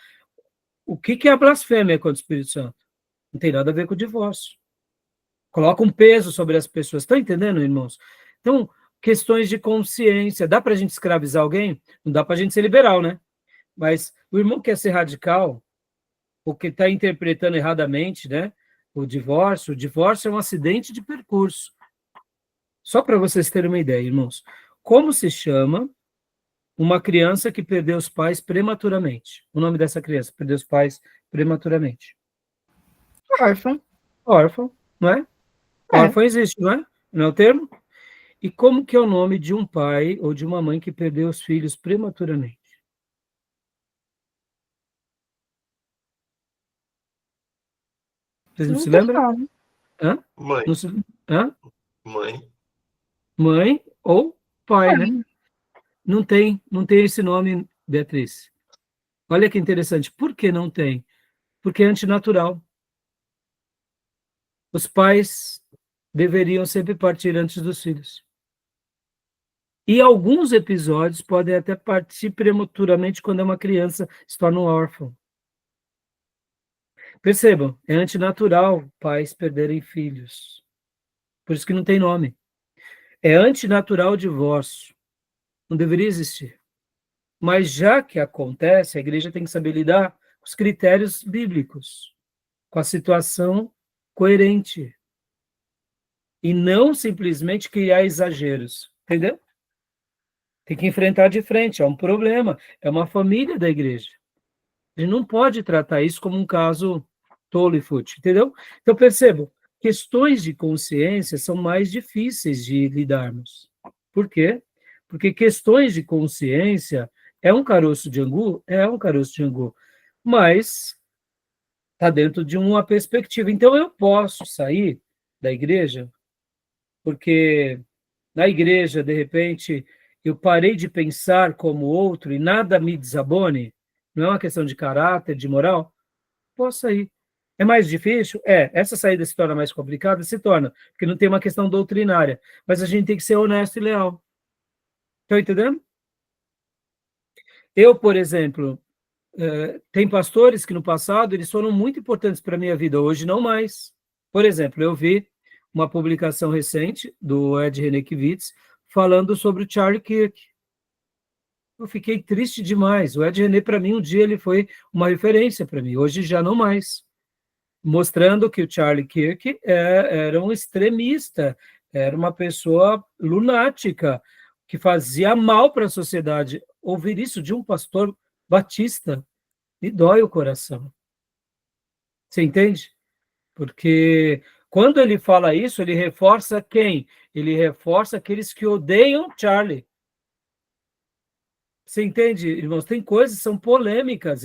o que é a blasfêmia contra o Espírito Santo? Não tem nada a ver com o divórcio. Coloca um peso sobre as pessoas. Estão entendendo, irmãos? Então, questões de consciência. Dá para a gente escravizar alguém? Não dá para a gente ser liberal, né? Mas o irmão quer ser radical, porque está interpretando erradamente, né? O divórcio é um acidente de percurso. Só para vocês terem uma ideia, irmãos. Como se chama uma criança que perdeu os pais prematuramente? O nome dessa criança, perdeu os pais prematuramente. Órfão. Órfão, não é? Órfão existe, não é? Não é o termo? E como que é o nome de um pai ou de uma mãe que perdeu os filhos prematuramente? Vocês não se lembram? Hã? Mãe. Não se... Hã? Mãe. Mãe ou pai, né? Não tem esse nome, Beatriz. Olha que interessante. Por que não tem? Porque é antinatural. Os pais deveriam sempre partir antes dos filhos. E alguns episódios podem até partir prematuramente quando é uma criança se torna um órfão. Percebam, é antinatural pais perderem filhos. Por isso que não tem nome. É antinatural o divórcio. Não deveria existir. Mas já que acontece, a igreja tem que saber lidar com os critérios bíblicos, com a situação coerente. E não simplesmente criar exageros. Entendeu? Tem que enfrentar de frente. É um problema. É uma família da igreja. A gente não pode tratar isso como um caso tolo e fútil, entendeu? Então, percebam, questões de consciência são mais difíceis de lidarmos. Por quê? Porque questões de consciência é um caroço de angu? É um caroço de angu. Mas está dentro de uma perspectiva. Então, eu posso sair da igreja porque na igreja, de repente, eu parei de pensar como outro e nada me desabone. Não é uma questão de caráter, de moral? Posso sair. É mais difícil? É. Essa saída se torna mais complicada? Se torna, porque não tem uma questão doutrinária. Mas a gente tem que ser honesto e leal. Estão entendendo? Eu, por exemplo, tem pastores que no passado eles foram muito importantes para a minha vida, hoje não mais. Por exemplo, eu vi uma publicação recente do Ed Renekiewicz falando sobre o Charlie Kirk. Eu fiquei triste demais. O Ed René, para mim, um dia ele foi uma referência para mim, hoje já não mais. Mostrando que o Charlie Kirk era um extremista, era uma pessoa lunática, que fazia mal para a sociedade. Ouvir isso de um pastor batista me dói o coração. Você entende? Porque quando ele fala isso, ele reforça quem? Ele reforça aqueles que odeiam Charlie. Você entende, irmãos? Tem coisas que são polêmicas.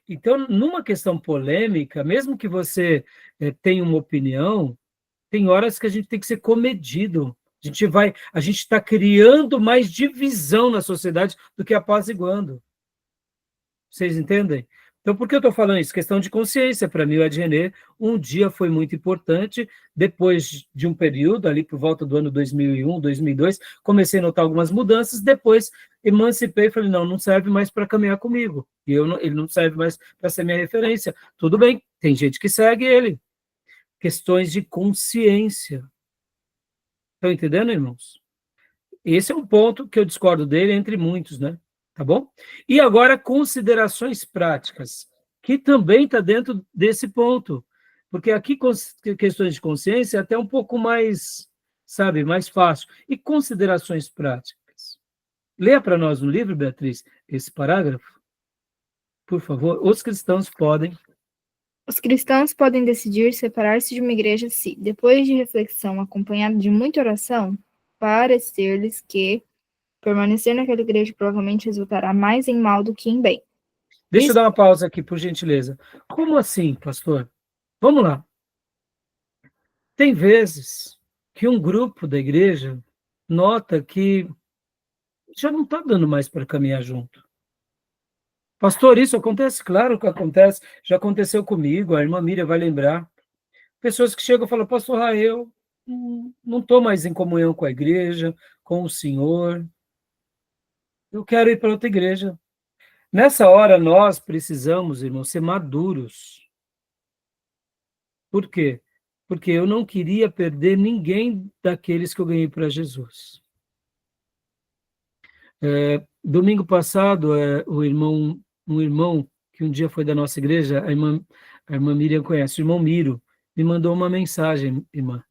Então, numa questão polêmica, mesmo que você tenha uma opinião, tem horas que a gente tem que ser comedido. A gente está criando mais divisão na sociedade do que apaziguando. Vocês entendem? Então, por que eu estou falando isso? Questão de consciência. Para mim, o Ed René, um dia foi muito importante. Depois de um período, ali por volta do ano 2001, 2002, comecei a notar algumas mudanças. Depois, emancipei e falei, não serve mais para caminhar comigo. E ele não serve mais para ser minha referência. Tudo bem, tem gente que segue ele. Questões de consciência. Estão entendendo, irmãos? Esse é um ponto que eu discordo dele, entre muitos, né? Tá bom? E agora, considerações práticas, que também está dentro desse ponto. Porque aqui, questões de consciência é até um pouco mais, sabe, mais fácil. E considerações práticas. Leia para nós no livro, Beatriz, esse parágrafo. Por favor, os cristãos podem decidir separar-se de uma igreja se, depois de reflexão acompanhada de muita oração, parecer-lhes que permanecer naquela igreja provavelmente resultará mais em mal do que em bem. Deixa eu dar uma pausa aqui, por gentileza. Como assim, pastor? Vamos lá. Tem vezes que um grupo da igreja nota que já não está dando mais para caminhar junto. Pastor, isso acontece? Claro que acontece. Já aconteceu comigo, a irmã Miriam vai lembrar. Pessoas que chegam e falam, pastor, eu não estou mais em comunhão com a igreja, com o Senhor. Eu quero ir para outra igreja. Nessa hora, nós precisamos, irmãos, ser maduros. Por quê? Porque eu não queria perder ninguém daqueles que eu ganhei para Jesus. Domingo passado, um irmão que um dia foi da nossa igreja, a irmã Miriam conhece, o irmão Miro, me mandou uma mensagem, irmã.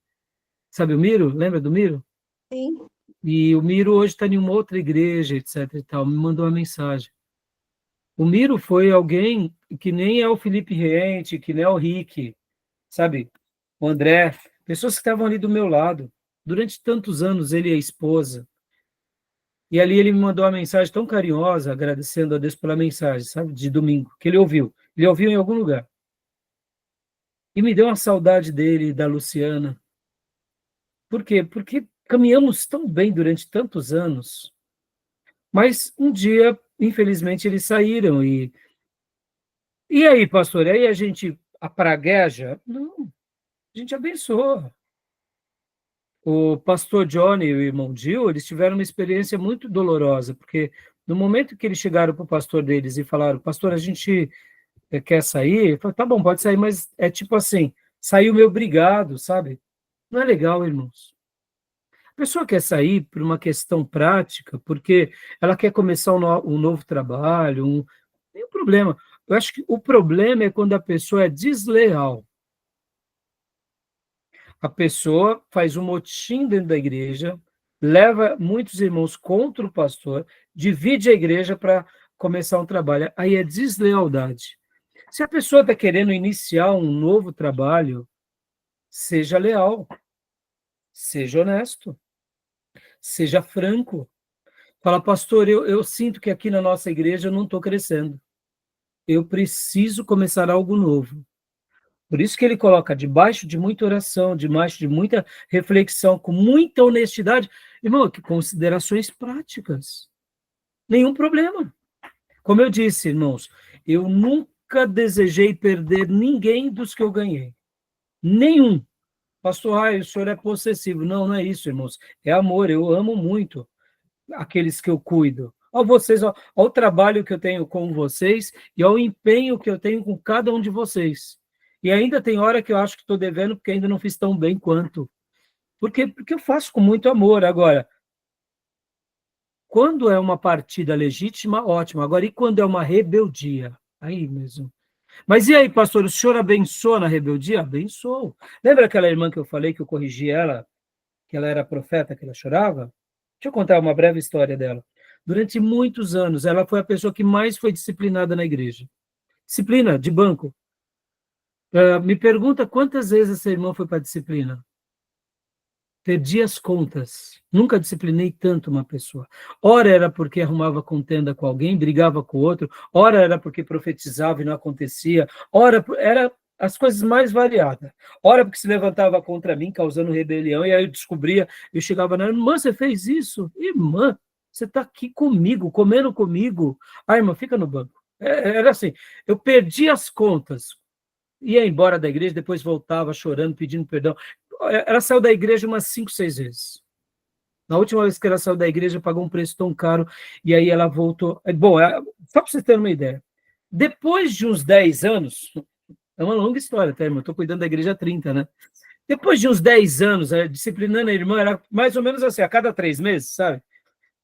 Sabe o Miro? Lembra do Miro? Sim. E o Miro hoje está em uma outra igreja, etc. e tal, me mandou uma mensagem. O Miro foi alguém que nem é o Felipe Reente, que nem é o Rick, sabe? O André, pessoas que estavam ali do meu lado. Durante tantos anos, ele e a esposa. E ali ele me mandou uma mensagem tão carinhosa, agradecendo a Deus pela mensagem, sabe? De domingo, que ele ouviu. Ele ouviu em algum lugar. E me deu uma saudade dele, da Luciana. Por quê? Porque caminhamos tão bem durante tantos anos. Mas um dia, infelizmente, eles saíram. E aí, pastor? E aí a gente apragueja? Não, a gente abençoa. O pastor Johnny e o irmão Gil, eles tiveram uma experiência muito dolorosa, porque no momento que eles chegaram para o pastor deles e falaram, pastor, a gente quer sair, ele falou, tá bom, pode sair, mas é tipo assim, saiu meio obrigado, sabe? Não é legal, irmãos. A pessoa quer sair por uma questão prática, porque ela quer começar um novo trabalho, nenhum problema. Eu acho que o problema é quando a pessoa é desleal. A pessoa faz um motim dentro da igreja, leva muitos irmãos contra o pastor, divide a igreja para começar um trabalho. Aí é deslealdade. Se a pessoa está querendo iniciar um novo trabalho, seja leal, seja honesto, seja franco. Fala, pastor, eu sinto que aqui na nossa igreja eu não estou crescendo. Eu preciso começar algo novo. Por isso que ele coloca debaixo de muita oração, debaixo de muita reflexão, com muita honestidade. Irmão, que considerações práticas. Nenhum problema. Como eu disse, irmãos, eu nunca desejei perder ninguém dos que eu ganhei. Nenhum. Pastor, o senhor é possessivo. Não, não é isso, irmãos. É amor, eu amo muito aqueles que eu cuido. Ao vocês, ao trabalho que eu tenho com vocês e ao empenho que eu tenho com cada um de vocês. E ainda tem hora que eu acho que estou devendo porque ainda não fiz tão bem quanto. Porque eu faço com muito amor. Agora, quando é uma partida legítima, ótimo. Agora, e quando é uma rebeldia? Aí mesmo. Mas e aí, pastor, o senhor abençoa na rebeldia? Abençoou. Lembra aquela irmã que eu falei que eu corrigi ela, que ela era profeta, que ela chorava? Deixa eu contar uma breve história dela. Durante muitos anos, ela foi a pessoa que mais foi disciplinada na igreja. Disciplina de banco. Me pergunta quantas vezes essa irmã foi para a disciplina. Perdi as contas. Nunca disciplinei tanto uma pessoa. Ora era porque arrumava contenda com alguém, brigava com o outro. Ora era porque profetizava e não acontecia. Ora era as coisas mais variadas. Ora porque se levantava contra mim, causando rebelião. E aí eu descobria, eu chegava na irmã, você fez isso? Irmã, você está aqui comigo, comendo comigo. Ah, irmã, fica no banco. Era assim, eu perdi as contas, ia embora da igreja, depois voltava chorando, pedindo perdão. Ela saiu da igreja umas 5, 6 vezes. Na última vez que ela saiu da igreja, pagou um preço tão caro, e aí ela voltou. Bom, só para você ter uma ideia, depois de uns 10 anos, é uma longa história, tá, irmão? Eu estou cuidando da igreja há 30, né? Depois de uns 10 anos, disciplinando a irmã, era mais ou menos assim, a cada 3 meses, sabe?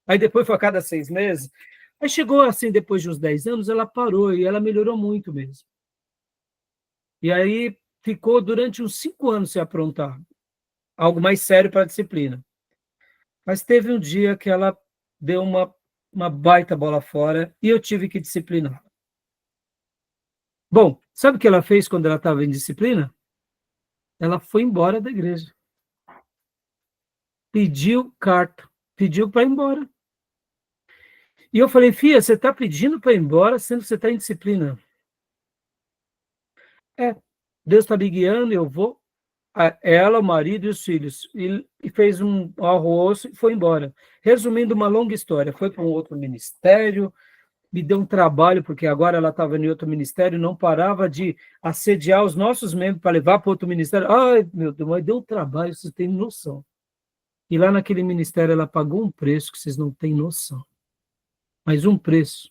Aí depois foi a cada 6 meses. Aí chegou assim, depois de uns 10 anos, ela parou e ela melhorou muito mesmo. E aí ficou durante uns 5 anos se aprontar. Algo mais sério para a disciplina. Mas teve um dia que ela deu uma baita bola fora e eu tive que disciplinar. Bom, sabe o que ela fez quando ela estava em disciplina? Ela foi embora da igreja. Pediu carta, pediu para ir embora. E eu falei, filha, você está pedindo para ir embora, sendo que você está em disciplina. Deus está me guiando, eu vou. Ela, o marido e os filhos. E fez um arroz e foi embora. Resumindo uma longa história, foi para um outro ministério, me deu um trabalho, porque agora ela estava em outro ministério, não parava de assediar os nossos membros para levar para outro ministério. Ai, meu Deus, mas deu um trabalho, vocês têm noção. E lá naquele ministério ela pagou um preço que vocês não têm noção. Mas um preço.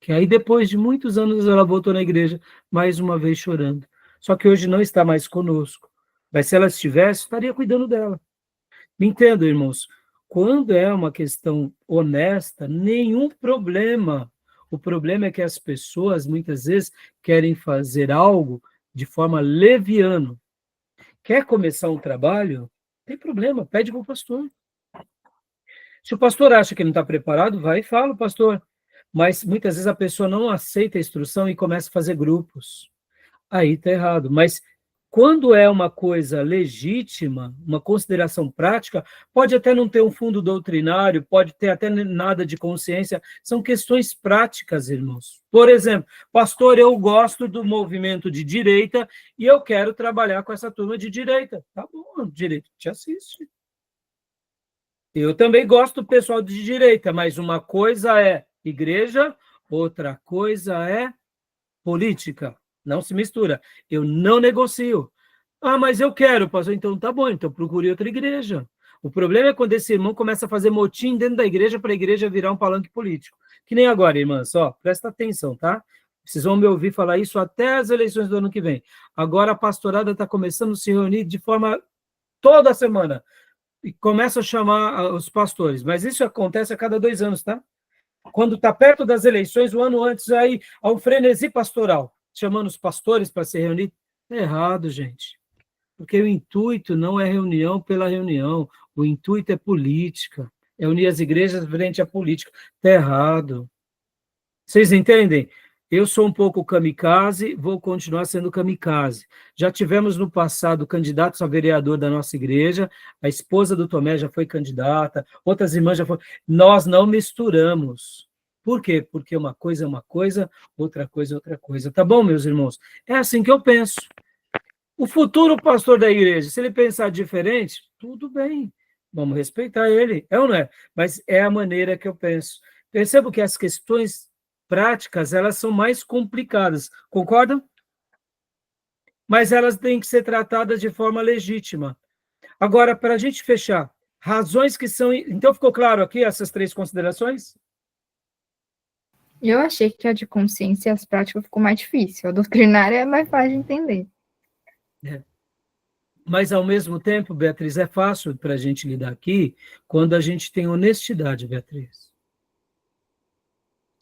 Que aí depois de muitos anos ela voltou na igreja, mais uma vez chorando. Só que hoje não está mais conosco. Mas se ela estivesse, estaria cuidando dela. Me entendam, irmãos. Quando é uma questão honesta, nenhum problema. O problema é que as pessoas, muitas vezes, querem fazer algo de forma leviana. Quer começar um trabalho? Não tem problema, pede para o pastor. Se o pastor acha que ele não está preparado, vai e fala, pastor. Mas muitas vezes a pessoa não aceita a instrução e começa a fazer grupos. Aí está errado. Mas quando é uma coisa legítima, uma consideração prática, pode até não ter um fundo doutrinário, pode ter até nada de consciência, são questões práticas, irmãos. Por exemplo, pastor, eu gosto do movimento de direita e eu quero trabalhar com essa turma de direita. Tá bom, direito te assiste. Eu também gosto do pessoal de direita, mas uma coisa é igreja, outra coisa é política. Não se mistura. Eu não negocio. Ah, mas eu quero, pastor. Então tá bom, então procure outra igreja. O problema é quando esse irmão começa a fazer motim dentro da igreja para a igreja virar um palanque político. Que nem agora, irmãs, ó, presta atenção, tá? Vocês vão me ouvir falar isso até as eleições do ano que vem. Agora a pastorada está começando a se reunir de forma toda semana. E começa a chamar os pastores. Mas isso acontece a cada 2 anos, tá? Quando está perto das eleições, o ano antes, aí há um frenesi pastoral, chamando os pastores para se reunir. É errado, gente. Porque o intuito não é reunião pela reunião. O intuito é política. É unir as igrejas frente à política. Está errado. Vocês entendem? Eu sou um pouco kamikaze, vou continuar sendo kamikaze. Já tivemos no passado candidatos a vereador da nossa igreja, a esposa do Tomé já foi candidata, outras irmãs já foram. Nós não misturamos. Por quê? Porque uma coisa é uma coisa, outra coisa é outra coisa. Tá bom, meus irmãos? É assim que eu penso. O futuro pastor da igreja, se ele pensar diferente, tudo bem. Vamos respeitar ele. É ou não é? Mas é a maneira que eu penso. Percebo que as questões práticas, elas são mais complicadas, concordam? Mas elas têm que ser tratadas de forma legítima. Agora, para a gente fechar, razões que são... Então, ficou claro aqui essas 3 considerações? Eu achei que a de consciência e as práticas ficou mais difícil. A doutrinária é mais fácil de entender. Mas, ao mesmo tempo, Beatriz, é fácil para a gente lidar aqui quando a gente tem honestidade, Beatriz.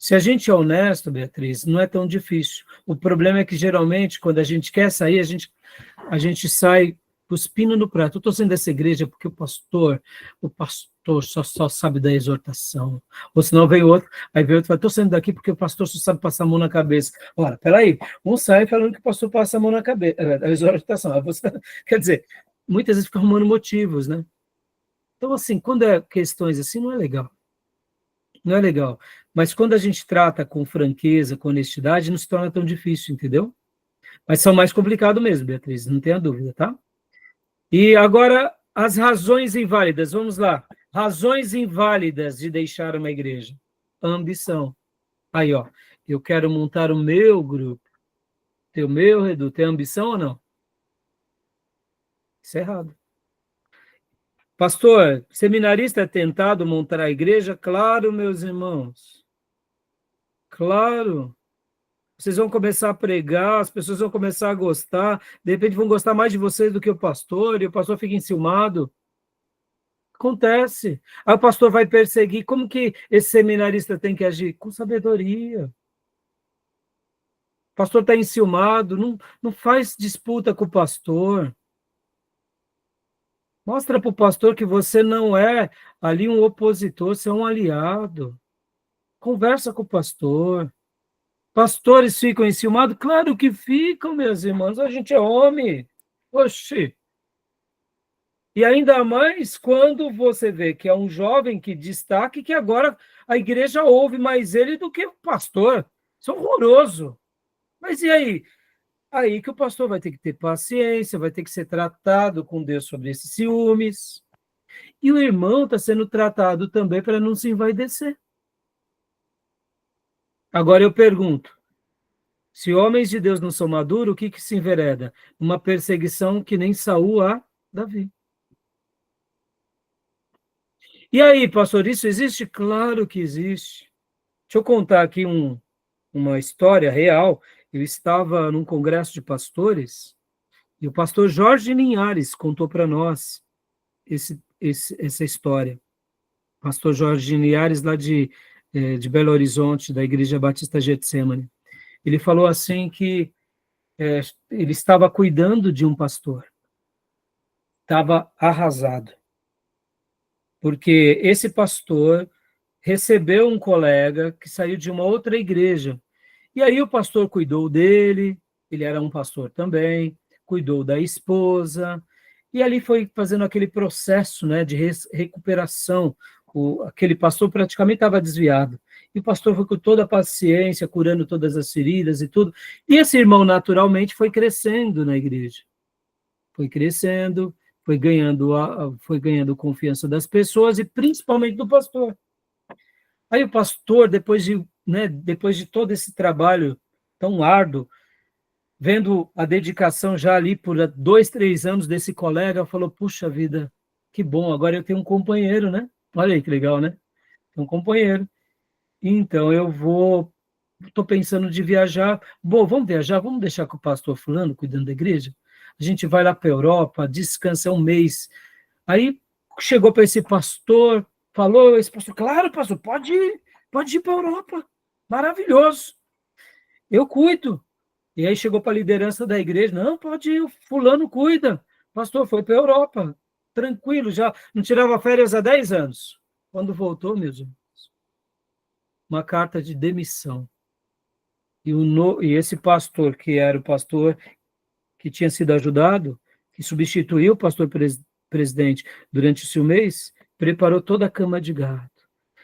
Se a gente é honesto, Beatriz, não é tão difícil. O problema é que, geralmente, quando a gente quer sair, a gente sai cuspindo no prato. Eu estou saindo dessa igreja porque o pastor só sabe da exortação. Ou senão vem outro, aí vem outro e fala, estou saindo daqui porque o pastor só sabe passar a mão na cabeça. Ora, peraí, um sai falando que o pastor passa a mão na cabeça, a exortação. Quer dizer, muitas vezes fica arrumando motivos, né? Então, assim, quando é questões assim, não é legal. Não é legal. Mas quando a gente trata com franqueza, com honestidade, não se torna tão difícil, entendeu? Mas são mais complicados mesmo, Beatriz, não tenha dúvida, tá? E agora, as razões inválidas, vamos lá. Razões inválidas de deixar uma igreja. Ambição. Aí, ó, eu quero montar o meu grupo. Tem o meu reduto. Tem ambição ou não? Isso é errado. Pastor, seminarista é tentado montar a igreja? Claro, meus irmãos. Claro. Vocês vão começar a pregar, as pessoas vão começar a gostar, de repente vão gostar mais de vocês do que o pastor, e o pastor fica enciumado. Acontece. Aí o pastor vai perseguir. Como que esse seminarista tem que agir? Com sabedoria. O pastor está enciumado, não faz disputa com o pastor. Mostra para o pastor que você não é ali um opositor, você é um aliado. Conversa com o pastor. Pastores ficam enciumados? Claro que ficam, meus irmãos. A gente é homem. Oxi. E ainda mais quando você vê que é um jovem que destaque que agora a igreja ouve mais ele do que o pastor. Isso é horroroso. Mas e aí? Aí que o pastor vai ter que ter paciência, vai ter que ser tratado com Deus sobre esses ciúmes. E o irmão está sendo tratado também para não se envaidecer. Agora eu pergunto, se homens de Deus não são maduros, o que se envereda? Uma perseguição que nem Saul a Davi. E aí, pastor, isso existe? Claro que existe. Deixa eu contar aqui uma história real. Eu estava num congresso de pastores e o pastor Jorge Linhares contou para nós essa história. Pastor Jorge Linhares, lá de Belo Horizonte, da Igreja Batista Getsemane. Ele falou assim que ele estava cuidando de um pastor. Estava arrasado. Porque esse pastor recebeu um colega que saiu de uma outra igreja. E aí o pastor cuidou dele, ele era um pastor também, cuidou da esposa, e ali foi fazendo aquele processo, né, de recuperação. Aquele pastor praticamente estava desviado. E o pastor foi com toda a paciência, curando todas as feridas e tudo. E esse irmão, naturalmente, foi crescendo na igreja. Foi crescendo, foi ganhando confiança das pessoas e principalmente do pastor. Aí o pastor, depois de todo esse trabalho tão árduo, vendo a dedicação já ali por 2, 3 anos desse colega, falou, puxa vida, que bom, agora eu tenho um companheiro, né? Olha aí que legal, né? Tem um companheiro. Então estou pensando de viajar. Bom, vamos viajar, vamos deixar com o pastor fulano cuidando da igreja? A gente vai lá para a Europa, descansa 1 mês. Aí chegou para esse pastor, falou, esse pastor, claro, pastor, pode ir para a Europa, maravilhoso, eu cuido. E aí chegou para a liderança da igreja, não, pode ir, o fulano cuida. Pastor, foi para a Europa, tranquilo, já não tirava férias há 10 anos. Quando voltou, meus irmãos, uma carta de demissão. E esse pastor, que era o pastor que tinha sido ajudado, que substituiu o pastor presidente durante esse mês, preparou toda a cama de gado.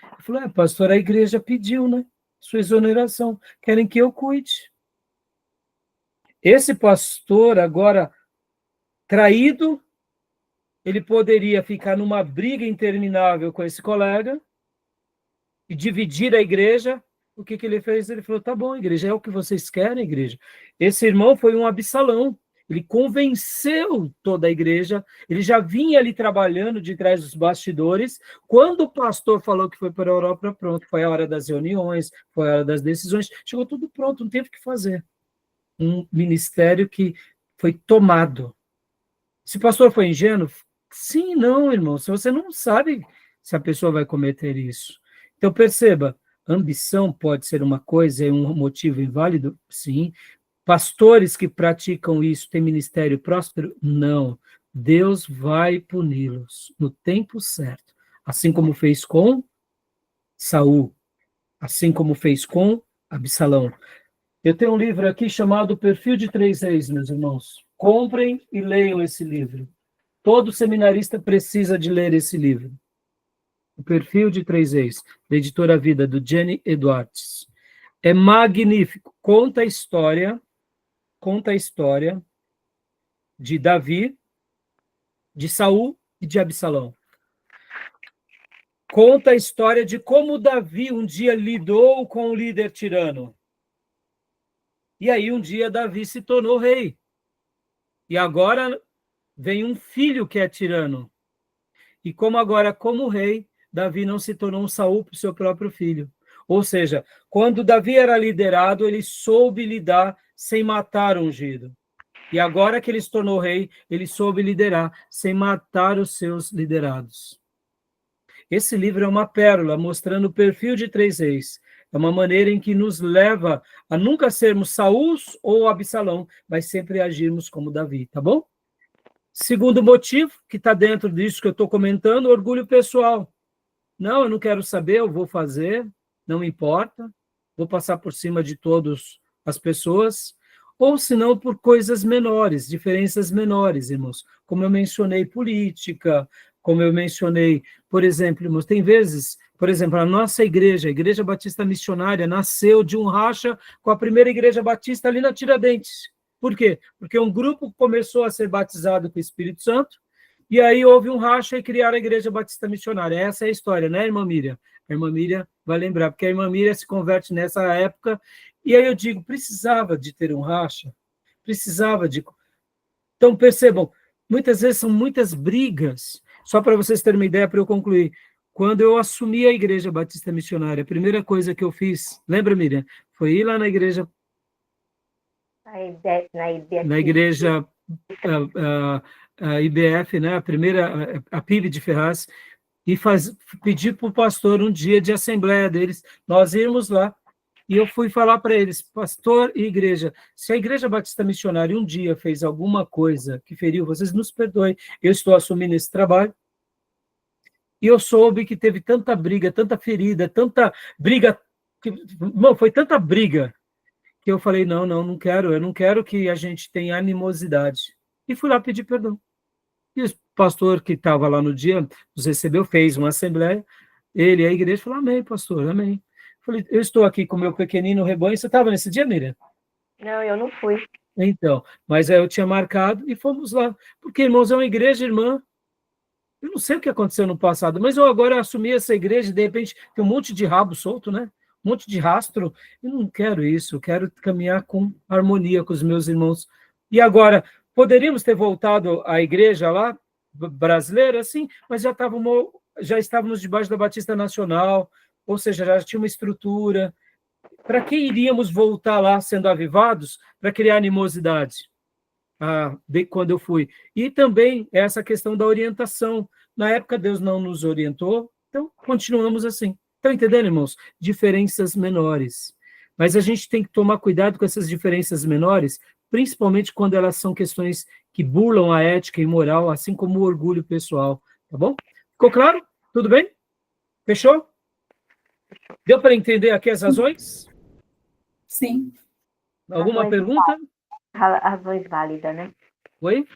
Ele falou, pastor, a igreja pediu, né? Sua exoneração, querem que eu cuide. Esse pastor, agora traído, ele poderia ficar numa briga interminável com esse colega e dividir a igreja. O que ele fez? Ele falou, tá bom, igreja, é o que vocês querem, igreja. Esse irmão foi um Absalão. Ele convenceu toda a igreja, ele já vinha ali trabalhando de trás dos bastidores. Quando o pastor falou que foi para a Europa, pronto, foi a hora das reuniões, foi a hora das decisões, chegou tudo pronto, não teve o que fazer. Um ministério que foi tomado. Se o pastor foi ingênuo? Sim, não, irmão, se você não sabe se a pessoa vai cometer isso. Então, perceba, ambição pode ser uma coisa, é um motivo inválido? Sim. Pastores que praticam isso têm ministério próspero? Não. Deus vai puni-los no tempo certo, assim como fez com Saul, assim como fez com Absalão. Eu tenho um livro aqui chamado Perfil de 3 Reis, meus irmãos. Comprem e leiam esse livro. Todo seminarista precisa de ler esse livro. O Perfil de 3 Reis, da editora Vida, do Jenny Edwards. É magnífico. Conta a história de Davi, de Saul e de Absalão. Conta a história de como Davi um dia lidou com um líder tirano. E aí, um dia, Davi se tornou rei. E agora vem um filho que é tirano. E como agora, como rei, Davi não se tornou um Saul para o seu próprio filho. Ou seja, quando Davi era liderado, ele soube lidar sem matar o ungido. E agora que ele se tornou rei, ele soube liderar sem matar os seus liderados. Esse livro é uma pérola mostrando o perfil de 3 reis. É uma maneira em que nos leva a nunca sermos Saul ou Absalão, mas sempre agirmos como Davi, tá bom? Segundo motivo, que está dentro disso que eu estou comentando, orgulho pessoal. Não, eu não quero saber, eu vou fazer, não importa, vou passar por cima de todas as pessoas, ou se não por coisas menores, diferenças menores, irmãos. Como eu mencionei, política, como eu mencionei, por exemplo, irmãos, tem vezes, por exemplo, a nossa igreja, a Igreja Batista Missionária, nasceu de um racha com a primeira Igreja Batista ali na Tiradentes. Por quê? Porque um grupo começou a ser batizado com o Espírito Santo, e aí houve um racha e criaram a Igreja Batista Missionária. Essa é a história, né, irmã Miriam? A irmã Miriam vai lembrar, porque a irmã Miriam se converte nessa época, e aí eu digo, precisava de ter um racha, precisava de... Então, percebam, muitas vezes são muitas brigas, só para vocês terem uma ideia, para eu concluir. Quando eu assumi a Igreja Batista Missionária, a primeira coisa que eu fiz, lembra, Miriam? Foi ir lá na igreja... Na igreja a IBF, né, a primeira, a PIB de Ferraz, e pedir para o pastor um dia de assembleia deles, nós irmos lá, e eu fui falar para eles, pastor e igreja, se a Igreja Batista Missionária um dia fez alguma coisa que feriu, vocês nos perdoem, eu estou assumindo esse trabalho, e eu soube que teve tanta briga, tanta ferida, tanta briga, foi tanta briga, que eu falei, não quero, eu não quero que a gente tenha animosidade. E fui lá pedir perdão. E o pastor que estava lá no dia, nos recebeu, fez uma assembleia, ele e a igreja falou, amém, pastor, amém. Falei, eu estou aqui com o meu pequenino rebanho, você estava nesse dia, Miriam? Não, eu não fui. Então, mas aí eu tinha marcado e fomos lá. Porque, irmãos, é uma igreja, irmã, eu não sei o que aconteceu no passado, mas eu agora assumi essa igreja e, de repente, tem um monte de rabo solto, né? Um monte de rastro. Eu não quero isso, eu quero caminhar com harmonia com os meus irmãos. E agora, poderíamos ter voltado à igreja lá, brasileira, sim, mas já estávamos debaixo da Batista Nacional, ou seja, já tinha uma estrutura. Para que iríamos voltar lá sendo avivados para criar animosidade? Quando eu fui. E também essa questão da orientação. Na época, Deus não nos orientou, então continuamos assim. Estão entendendo, irmãos? Diferenças menores. Mas a gente tem que tomar cuidado com essas diferenças menores, principalmente quando elas são questões que burlam a ética e moral, assim como o orgulho pessoal. Tá bom? Ficou claro? Tudo bem? Fechou? Deu para entender aqui as razões? Sim. Alguma Razões pergunta? Razões válidas, né? Oi?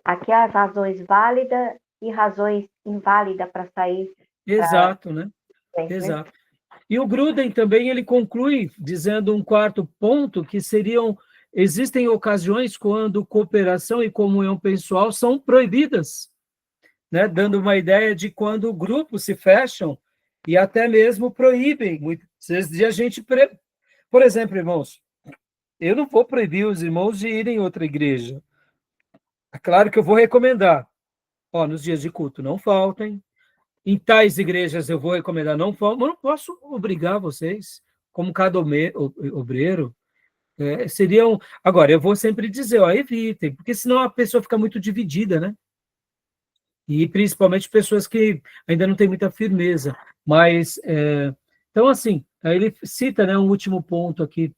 Aqui as razões válidas e razões inválidas para sair. Exato, né? Né? Exato. E o Gruden também, ele conclui dizendo um quarto ponto, que existem ocasiões quando cooperação e comunhão pessoal são proibidas, né? Dando uma ideia de quando grupos se fecham e até mesmo proíbem. Muitas vezes a gente... Por exemplo, irmãos, eu não vou proibir os irmãos de irem em outra igreja. É claro que eu vou recomendar. Nos dias de culto não faltem. Em tais igrejas eu vou recomendar não faltem. Mas não posso obrigar vocês, como cada obreiro. Agora, eu vou sempre dizer, evitem, porque senão a pessoa fica muito dividida, né? E principalmente pessoas que ainda não têm muita firmeza. Mas, então, assim, aí ele cita, né, um último ponto aqui.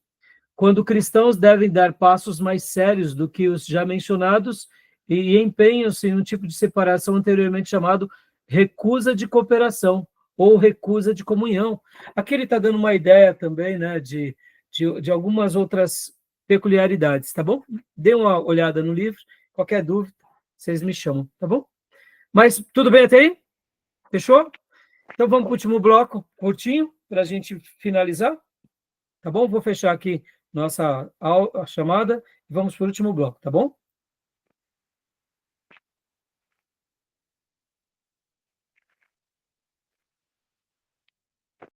Quando cristãos devem dar passos mais sérios do que os já mencionados e empenham-se em um tipo de separação anteriormente chamado recusa de cooperação ou recusa de comunhão. Aqui ele está dando uma ideia também, né, de algumas outras peculiaridades, tá bom? Dê uma olhada no livro, qualquer dúvida, vocês me chamam, tá bom? Mas tudo bem até aí? Fechou? Então vamos para o último bloco, curtinho, para a gente finalizar, tá bom? Vou fechar aqui nossa chamada e vamos para o último bloco, tá bom?